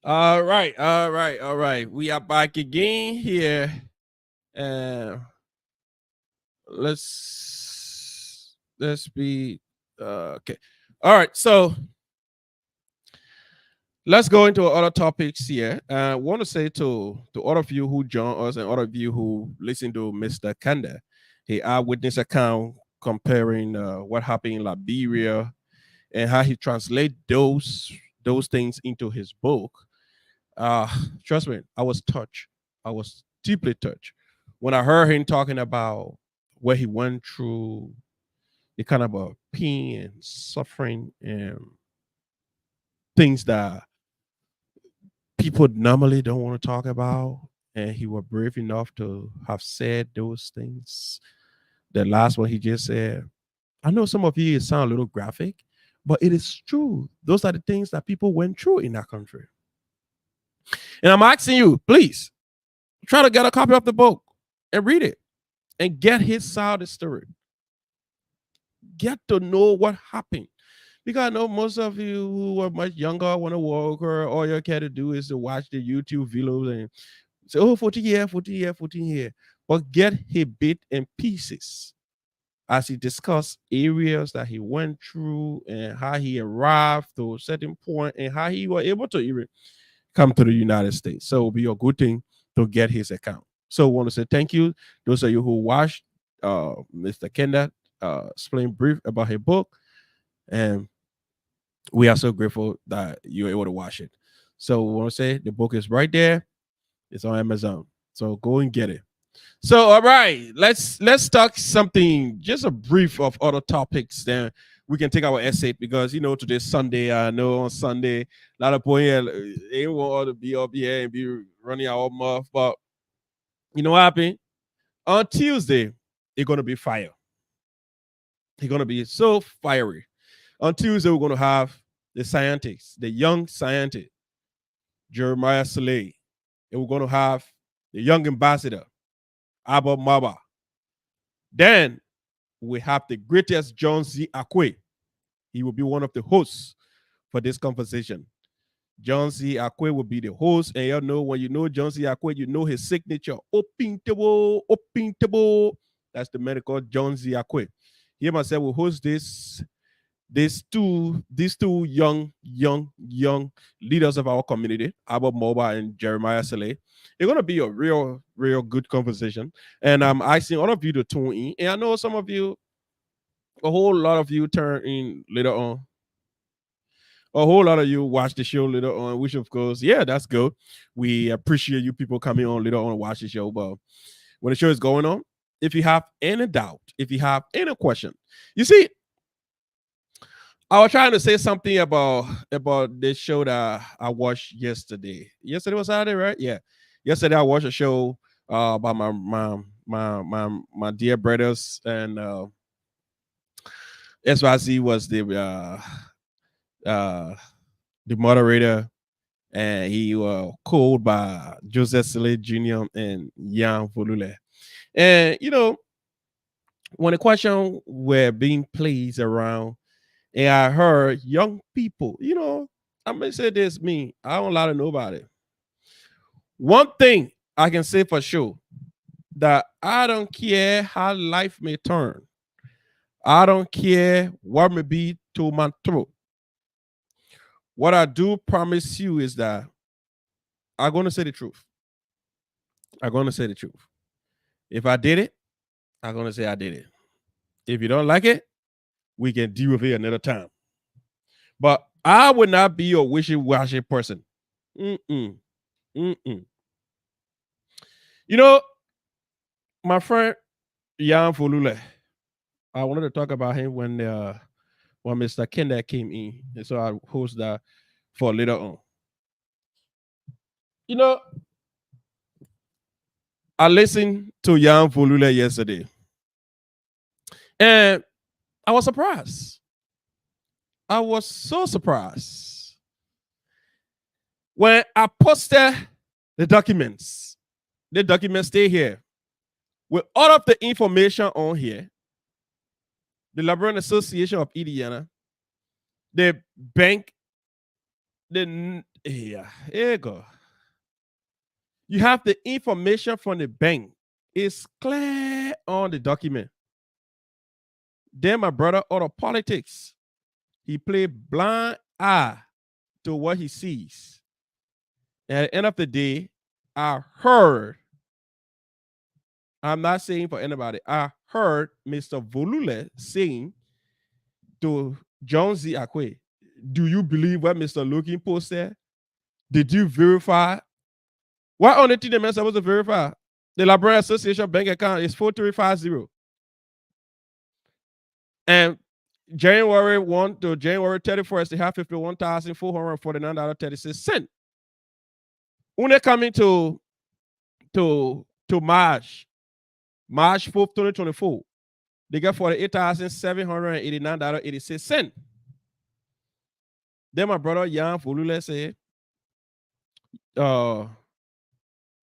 All right, all right, all right. We are back again here. Let's be okay. All right, so let's go into other topics here. I want to say to all of you who join us and all of you who listen to Mr. Kanda, he eyewitness account comparing what happened in Liberia and how he translate those things into his book. Trust me, I was touched. I was deeply touched when I heard him talking about what he went through, the kind of pain and suffering and things that people normally don't want to talk about. And he was brave enough to have said those things. The last one he just said, I know some of you it sound a little graphic, But it is true. Those are the things that people went through in that country. And I'm asking you, please, try to get a copy of the book and read it and get his side of the story. Get to know what happened. Because I know most of you who are much younger want to work, or all you care to do is to watch the YouTube videos and say, oh, 14 here, 14 here, 14 here. But get his bit and pieces as he discussed areas that he went through and how he arrived to a certain point and how he was able to even come to the United States. So it will be a good thing to get his account. So I want to say thank you. Those of you who watched Mr. Kanda explain brief about his book. And we are so grateful that you were able to watch it. So we want to say the book is right there. It's on Amazon. So go and get it. So all right, let's talk something, just a brief of other topics. Then we can take our essay, because today's Sunday. I know on Sunday a lot of people here they want to be up here and be running our mouth, but you know what happened? On Tuesday, it's gonna be fire. It's gonna be so fiery. On Tuesday, we're gonna have the scientists, the young scientist, Jeremiah Saleh. And we're gonna have the young ambassador, Abba Maba. Then we have the greatest John Z. Akwe. He will be one of the hosts for this conversation. John Z. Akwe will be the host, and you know, when you know John Z. Akwe, you know his signature, opintable. That's the medical John Z. Akwe. He myself will host these two young leaders of our community, Abba Moba and Jeremiah Saleh. It's gonna be a real good conversation, and I'm asking all of you to tune in. And I know some of you, a whole lot of you turn in later on. A whole lot of you watch the show later on, which of course, yeah, that's good. We appreciate you people coming on later on and watch the show. But when the show is going on, if you have any doubt, if you have any question, you see, I was trying to say something about this show that I watched yesterday. Yesterday was Saturday, right? Yeah. Yesterday I watched a show about my dear brothers, and SYZ was the moderator, and he was called by Joseph Saleh Jr. and Jan Volule. And when the question were being played around, and I heard young people, I'm gonna say this, I don't lie to nobody. One thing I can say for sure, that I don't care how life may turn. I don't care what may be to my throat. What I do promise you is that I'm gonna say the truth. I'm gonna say the truth. If I did it, I'm gonna say I did it. If you don't like it, we can deal with it another time. But I would not be a wishy-washy person. My friend Jan Volule, I wanted to talk about him when Mr. Kanda came in, and so I host that for later on. I listened to Jan Volule yesterday, and I was surprised. I was so surprised when I posted the documents. The documents stay here with all of the information on here. The Liberian Association of Indiana, the bank, here you go. You have the information from the bank. It's clear on the document. Then my brother, out of politics, he played blind eye to what he sees. And at the end of the day, I heard, I'm not saying for anybody, I heard Mr. Volule saying to John Z. Akwe, do you believe what Mr. Logan posted? Did you verify? What only thing the man supposed to verify? The Liberian Association bank account is 4350. And January 1 to January 31st, they have $51,449.36. When they coming to March 4th, 2024, they get $48,789.86. Then my brother Yan Folule said,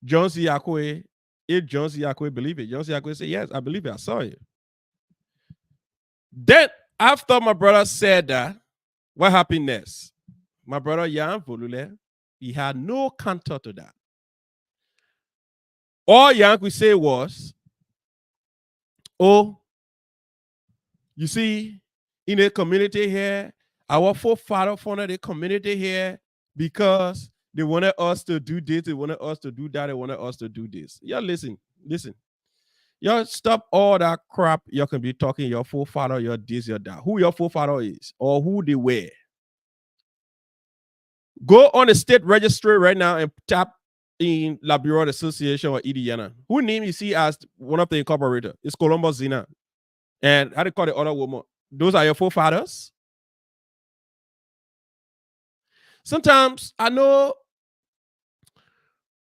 John C. Akwe, if John C. Akwe believe it, John C. Akwe said, yes, I believe it. I saw it. Then, after my brother said that, what happened next? My brother Yan Folule, he had no counter to that. All Yan could say was, oh, you see, in the community here, our forefather founded the community here because they wanted us to do this, they wanted us to do that, they wanted us to do this. Y'all listen. Y'all stop all that crap y'all can be talking, your forefather, your this, your that. Who your forefather is or who they were. Go on the state registry right now and tap in Liberian Association or Indiana. Who name you see as one of the incorporator? It's Columbus Zina. And how do you call the other woman? Those are your forefathers. Sometimes I know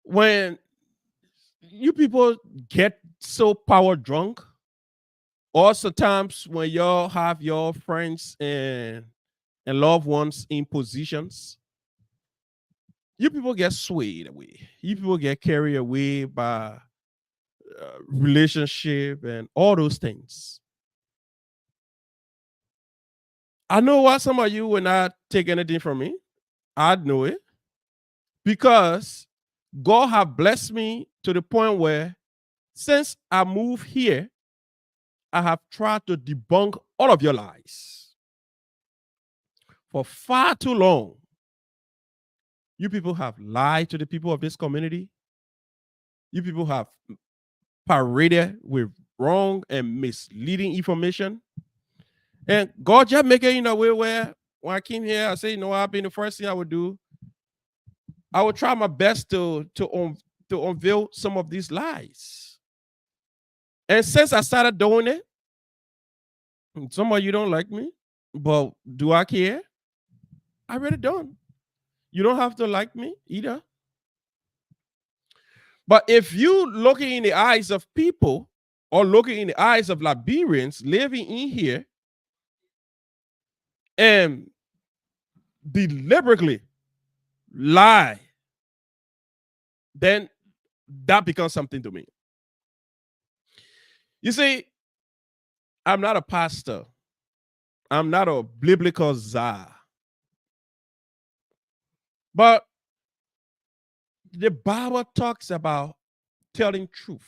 when you people get so power drunk, or sometimes when y'all have your friends and loved ones in positions, you people get swayed away. You people get carried away by relationship and all those things. I know why some of you will not take anything from me. I know it. Because God have blessed me to the point where since I moved here, I have tried to debunk all of your lies. For far too long, you people have lied to the people of this community. You people have paraded with wrong and misleading information. And God just make it in a way where when I came here, I said, you know what, the first thing I would do, I would try my best to unveil some of these lies. And since I started doing it, some of you don't like me, but do I care? I really don't. You don't have to like me either. But if you looking in the eyes of people or looking in the eyes of Liberians living in here and deliberately lie, then that becomes something to me. You see, I'm not a pastor. I'm not a biblical czar. But the Bible talks about telling truth.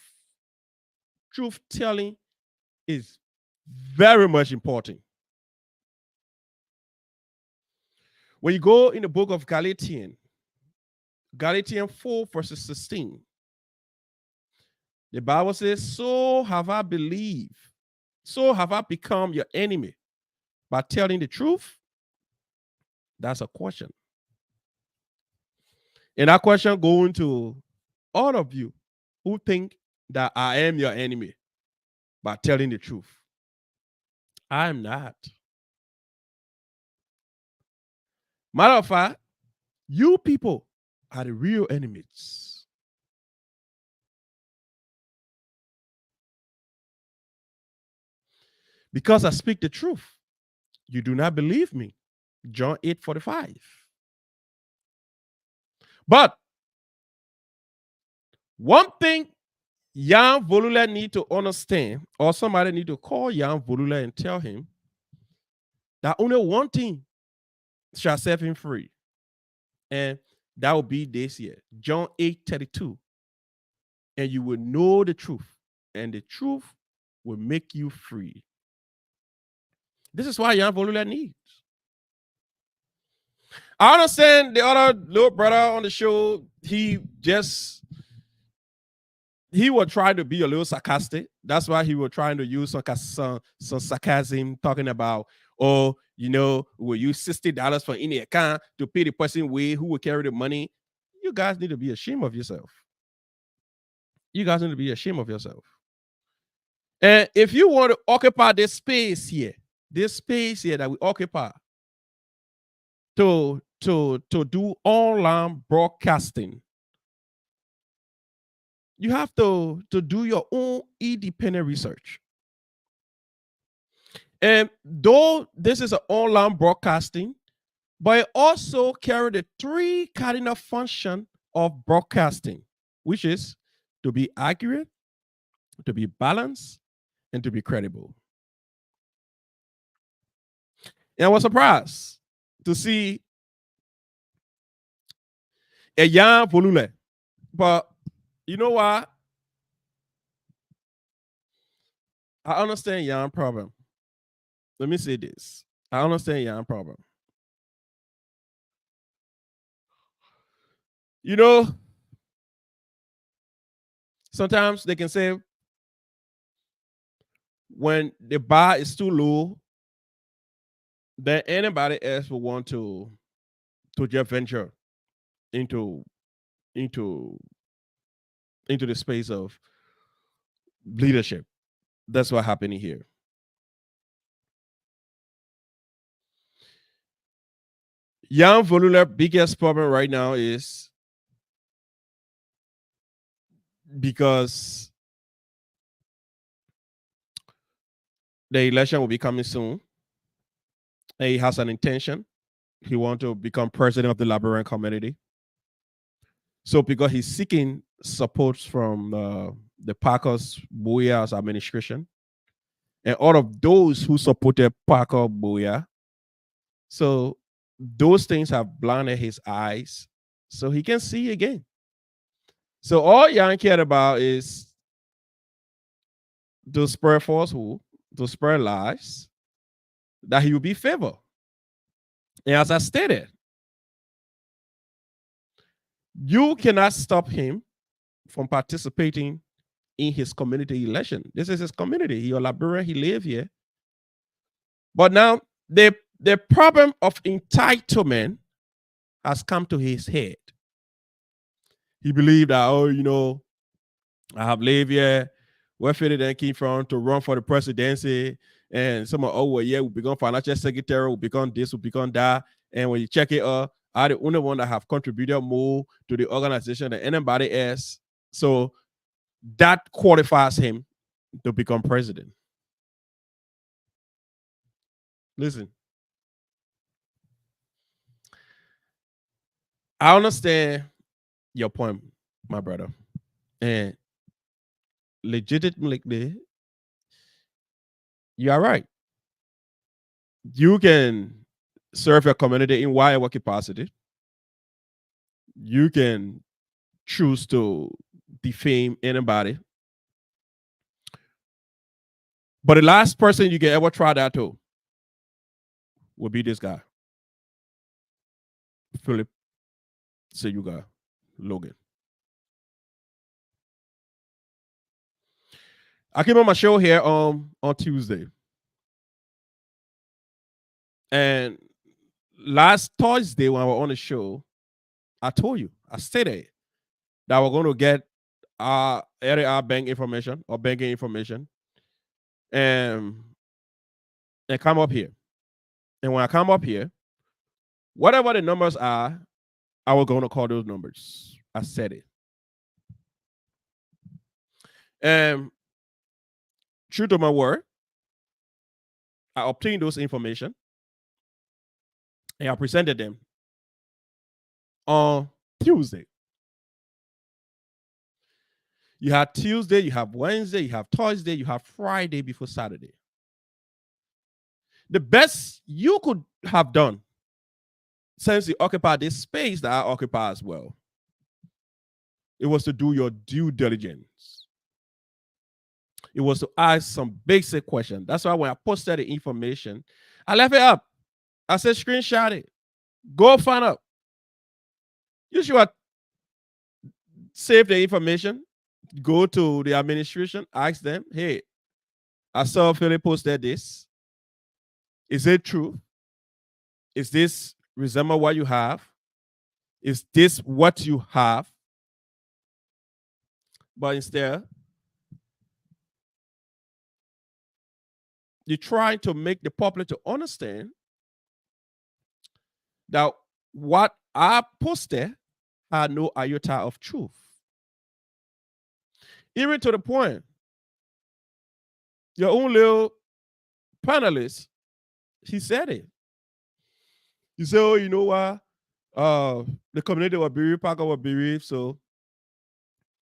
Truth telling is very much important. When you go in the book of Galatians 4 verses 16, the Bible says, so have I believed, so have I become your enemy by telling the truth? That's a question. And that question going to all of you who think that I am your enemy by telling the truth. I am not. Matter of fact, you people are the real enemies. Because I speak the truth, you do not believe me. John 8:45. But one thing Yan Volula need to understand, or somebody need to call Yan Volula and tell him that only one thing shall set him free. And that will be this year, John 8:32. And you will know the truth, and the truth will make you free. This is why Yan Volula needs. I understand the other little brother on the show, he was trying to be a little sarcastic. That's why he was trying to use some sarcasm, talking about, oh, you know, we'll use $60 for any account to pay the person away who will carry the money. You guys need to be ashamed of yourself. You guys need to be ashamed of yourself. And if you want to occupy this space here that we occupy to do online broadcasting, you have to do your own independent research. And though this is an online broadcasting, but it also carries the three cardinal functions of broadcasting, which is to be accurate, to be balanced, and to be credible. And I was surprised to see a young Volule. But you know what? I understand young problem. Let me say this. I understand young problem. You know, sometimes they can say when the bar is too low, then anybody else will want to just venture into into the space of leadership. That's what happening here. Young Volula biggest problem right now is because the election will be coming soon. And he has an intention. He wants to become president of the Liberian community. So because he's seeking support from the Parker's Boya's administration and all of those who supported Parker Boya. So those things have blinded his eyes so he can see again. So all Yan cared about is to spur falsehood, to spur lies, that he will be favored. And as I stated, you cannot stop him from participating in his community election. This is his community. He's a Liberian. He lives here. But now the problem of entitlement has come to his head. He believed that, I have lived here. Where Fede then came from to run for the presidency. And someone, we'll become financial secretary, we'll become this, we'll become that. And when you check it up, I'm the only one that have contributed more to the organization than anybody else. So that qualifies him to become president. Listen, I understand your point, my brother. And legitimately, you are right. You can serve your community in whatever capacity. You can choose to defame anybody. But the last person you can ever try that to will be this guy, Philip Sayuga Logan. I came on my show here on Tuesday. And last Thursday when I was on the show, I told you, I stated that we're going to get our bank information or banking information and come up here. And when I come up here, whatever the numbers are, I was going to call those numbers. I said it. And true to my word, I obtained those information and I presented them on Tuesday. You have Tuesday, you have Wednesday, you have Thursday, you have Friday before Saturday. The best you could have done, since you occupy this space that I occupy as well, it was to do your due diligence. It was to ask some basic questions. That's why when I posted the information, I left it up. I said, screenshot it. Go find out. You should save the information. Go to the administration. Ask them, hey, I saw Philip posted this. Is it true? Is this resemble what you have? Is this what you have? But instead, you try to make the public to understand that what I posted had no iota of truth. Even to the point, your own little panelist, he said it. You say, oh, you know what? The community was bereaved, Parker was bereaved, so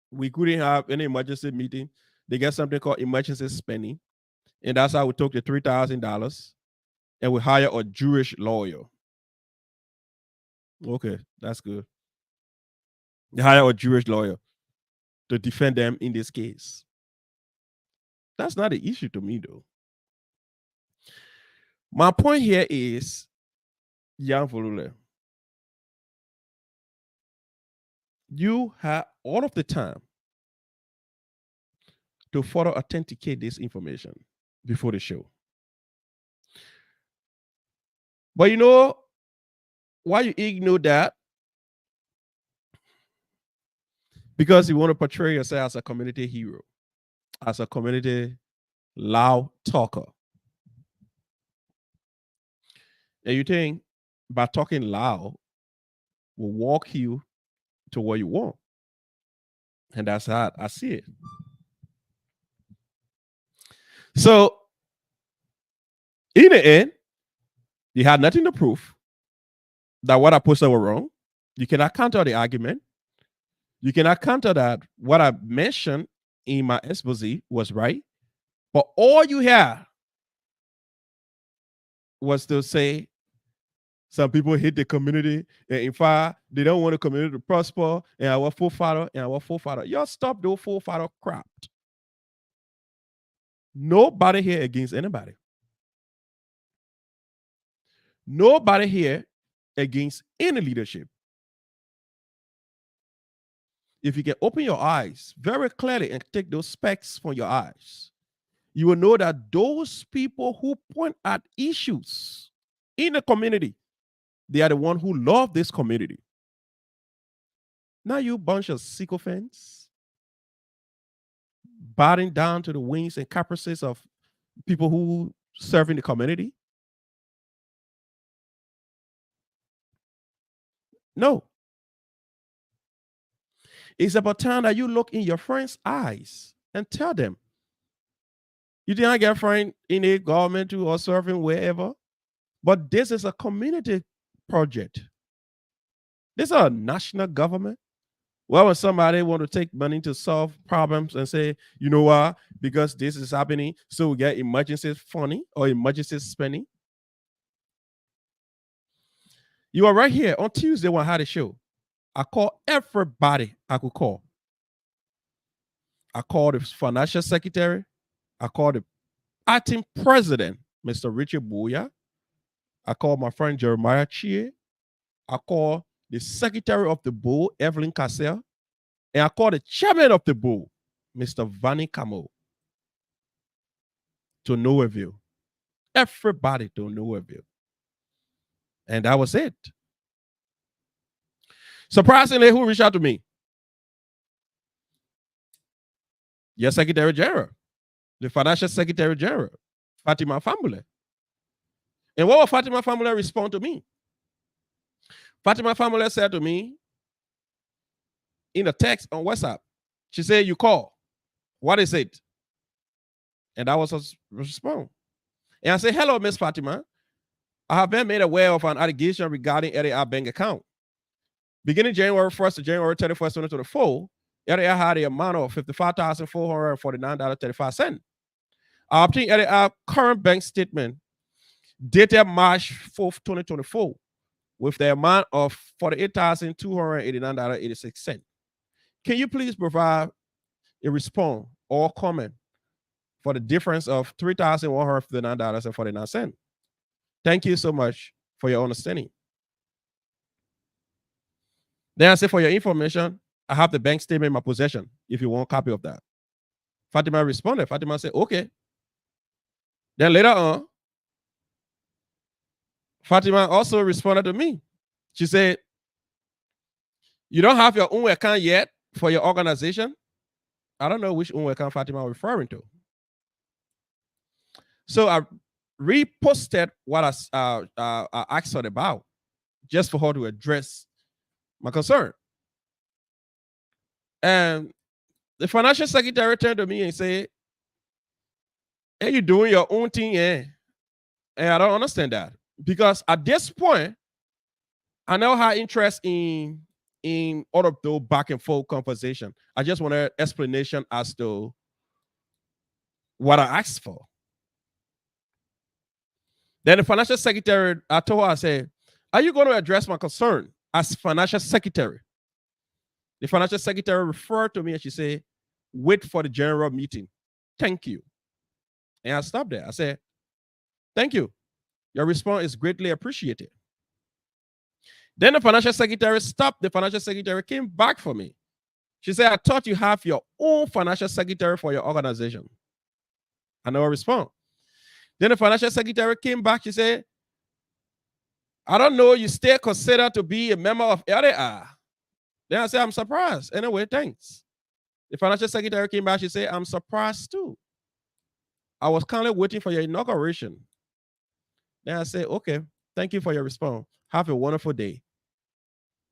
we couldn't have any emergency meeting. They get something called emergency spending, and that's how we took the $3,000 and we hire a Jewish lawyer. Okay, that's good. They hire a Jewish lawyer to defend them in this case. That's not the issue to me, though. My point here is, Jan Volule, you have all of the time to further authenticate this information before the show. But you know why you ignore that? Because you want to portray yourself as a community hero, as a community loud talker. And you think by talking loud will walk you to where you want. And that's how I see it. So, in the end, you had nothing to prove that what I posted was wrong. You cannot counter the argument. You cannot counter that what I mentioned in my expose was right. But all you had was to say some people hate the community, and in fact, they don't want the community to prosper, and our forefather, Y'all stop those forefather crap. Nobody here against anybody. Nobody here against any leadership. If you can open your eyes very clearly and take those specks from your eyes, you will know that those people who point at issues in the community, they are the ones who love this community. Now you bunch of sycophants bowing down to the wings and caprices of people who serve in the community. No. It's about time that you look in your friend's eyes and tell them, you didn't get a friend in a government or serving wherever, but this is a community project. This is a national government. Well, when somebody want to take money to solve problems and say, you know what, because this is happening, so we get emergency funding or emergency spending. You are right here on Tuesday when I had a show. I call everybody I could call. I called the financial secretary. I called the acting president, Mr. Richard Boya. I called my friend Jeremiah Chie. I called the secretary of the board, Evelyn Cassell. And I called the chairman of the board, Mr. Vanny Camo, to no avail. Everybody to no avail. And that was it. Surprisingly, who reached out to me? Your Secretary General, the Financial Secretary General, Fatima Famule. And what will Fatima Famule respond to me? Fatima Famule said to me in a text on WhatsApp, she said, you call. What is it? And that was her response. And I said, hello, Miss Fatima. I have been made aware of an allegation regarding LAR bank account. Beginning January 1st to January 31st, 2024, LAR had the amount of $55,449.35. I obtained LAR current bank statement dated March 4th, 2024, with the amount of $48,289.86. Can you please provide a response or comment for the difference of $3,159.49? Thank you so much for your understanding. Then I say, for your information, I have the bank statement in my possession if you want a copy of that. Fatima responded. Fatima said, okay. Then later on, Fatima also responded to me. She said, you don't have your own account yet for your organization? I don't know which own account Fatima was referring to. So I reposted what I asked her about, just for her to address my concern. And the financial secretary turned to me and said, hey, you doing your own thing, eh? And I don't understand that. Because at this point, I now have interest in all of those back and forth conversation. I just want an explanation as to what I asked for. Then the financial secretary, I told her, I said, are you going to address my concern as financial secretary? The financial secretary referred to me and she said, wait for the general meeting. Thank you. And I stopped there. I said, thank you. Your response is greatly appreciated. Then the financial secretary stopped. The financial secretary came back for me. She said, I thought you have your own financial secretary for your organization. I never respond. Then the financial secretary came back. She said, I don't know, you still considered to be a member of LDR. Then I said, I'm surprised. Anyway, thanks. The financial secretary came back. She said, I'm surprised too. I was kindly waiting for your inauguration. Then I said, okay, thank you for your response. Have a wonderful day.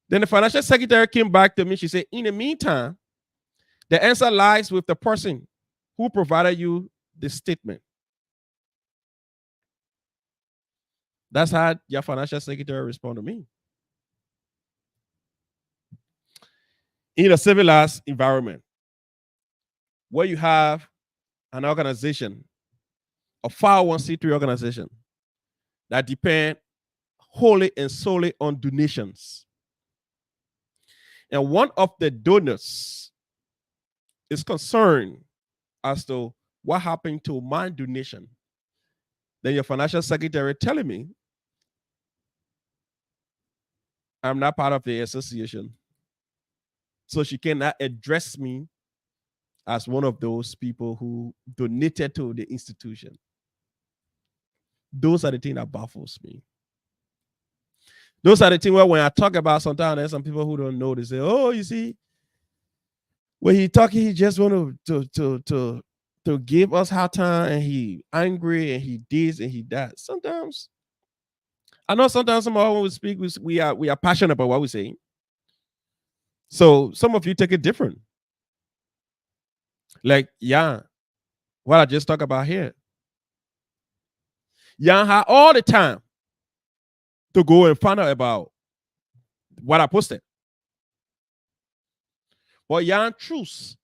Then the financial secretary came back to me. She said, in the meantime, the answer lies with the person who provided you the statement. That's how your financial secretary responded to me. In a civilized environment where you have an organization, a 501c3 organization that depend wholly and solely on donations, and one of the donors is concerned as to what happened to my donation, then your financial secretary telling me I'm not part of the association, so she cannot address me as one of those people who donated to the institution. Those are the things that baffles me. Those are the things where when I talk about sometimes there's some people who don't know, they say, oh, you see, when he talking, he just want to give us hard time, and he angry and he this and he that. Sometimes I know sometimes some of when we speak, we are passionate about what we say. So some of you take it different. Like, yeah, what I just talked about here. Y'all have all the time to go and find out about what I posted. But y'all choose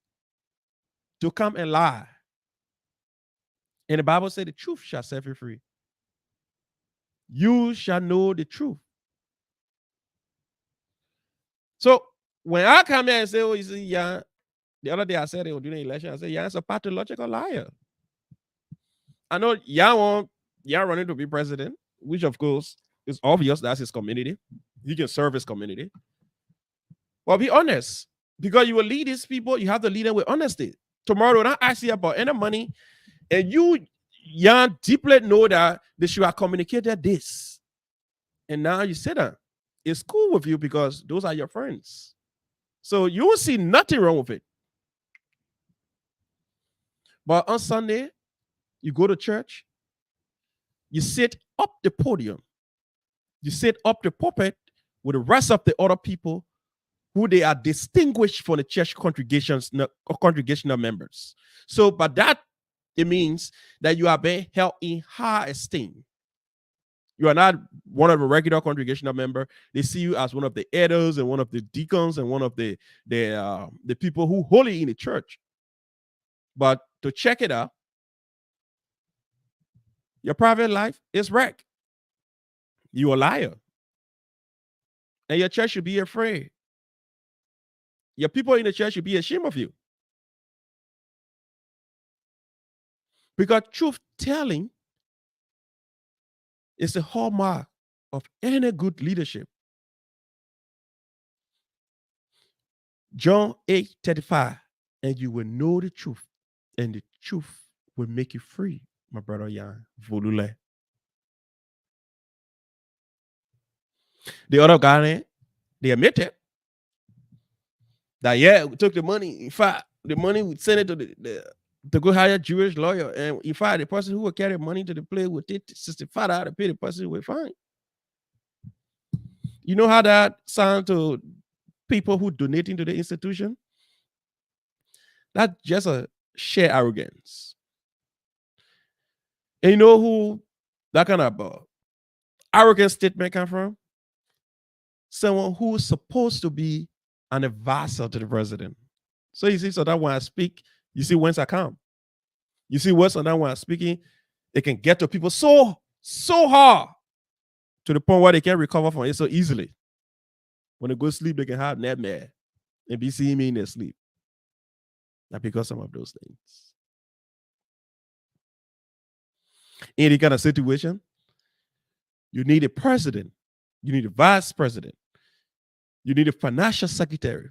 to come and lie. And the Bible says the truth shall set you free. You shall know the truth. So when I come here and say, oh, you see, yeah, the other day I said it during the election, I said, yeah, it's a pathological liar. I know y'all running to be president, which of course is obvious that's his community. He can serve his community. Well, be honest. Because you will lead these people, you have to lead them with honesty. Tomorrow, when I ask you about any money, and you deeply know that they should have communicated this, and now you say that it's cool with you because those are your friends. So you will see nothing wrong with it. But on Sunday, you go to church, you sit up the podium, you sit up the pulpit with the rest of the other people who they are distinguished from the church congregational members. So by that, it means that you are being held in high esteem. You are not one of the regular congregational members. They see you as one of the elders and one of the deacons and one of the people who holy in the church. But to check it out, your private life is wrecked. You a liar. And your church should be afraid. Your people in the church should be ashamed of you. Because truth telling is the hallmark of any good leadership. John 8:35, and you will know the truth, and the truth will make you free, my brother Jan Volule. The other guy, they admitted that, yeah, we took the money. In fact, the money we sent it to go hire a Jewish lawyer. And in fact, the person who would carry money to the place would take $65 to pay the person who would fine. You know how that sounds to people who donating to the institution? That's just a sheer arrogance. And you know who that kind of arrogant statement come from? someone who's supposed to be an advisor to the president. So you see, so that when I speak, you see whence I come. You see what's on that when I'm speaking, it can get to people so hard to the point where they can't recover from it so easily. When they go to sleep, they can have nightmare and be seeing me in their sleep. Not because some of those things. In any kind of situation, you need a president, you need a vice president, you need a financial secretary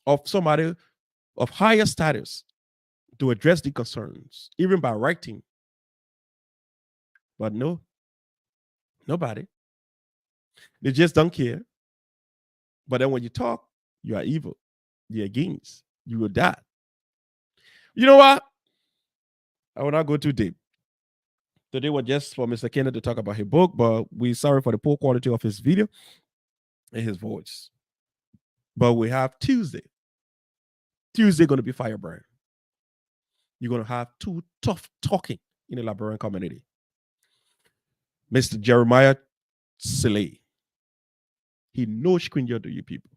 of somebody of higher status to address the concerns, even by writing. But no, nobody. They just don't care. But then when you talk, you are evil. You're against. You will die. You know what? I will not go too deep. Today was just for Mr. Kanda to talk about his book, but we're sorry for the poor quality of his video and his voice. But we have Tuesday. Tuesday going to be firebrand. You're going to have two tough talking in the Liberian community. Mr. Jeremiah Saleh. He knows Quinja to you people.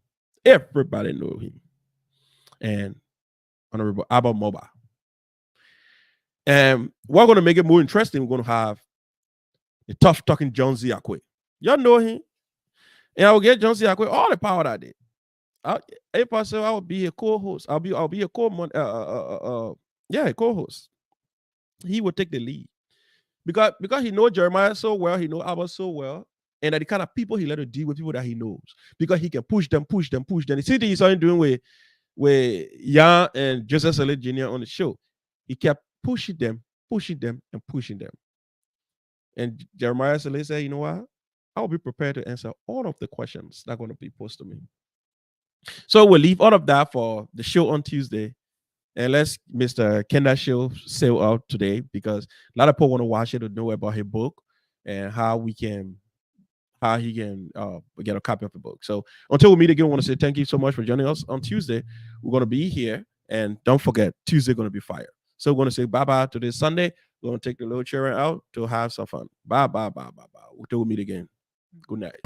Everybody know him. And Honorable Abba Moba. And we're going to make it more interesting. We're going to have the tough talking John Z. Akwe. Y'all know him. And I will get John Z. Akwe all the power that I did. If I say I will be a co-host, I'll be a co-host. He will take the lead. Because he knows Jeremiah so well, he knows Abba so well, and that the kind of people he let to deal with people that he knows. Because he can push them. The same thing he started doing with Jan and Joseph Saleh Jr. on the show. He kept pushing them. And Jeremiah Saleh said, you know what? I will be prepared to answer all of the questions that are going to be posed to me. So we'll leave all of that for the show on Tuesday. And let's Mr. Kanda show sail out today because a lot of people want to watch it to know about his book and how he can get a copy of the book. So until we meet again, I want to say thank you so much for joining us on Tuesday. We're going to be here. And don't forget, Tuesday going to be fire. So we're going to say bye-bye to this Sunday. We're going to take the little children out to have some fun. Bye. Until we meet again. Good night.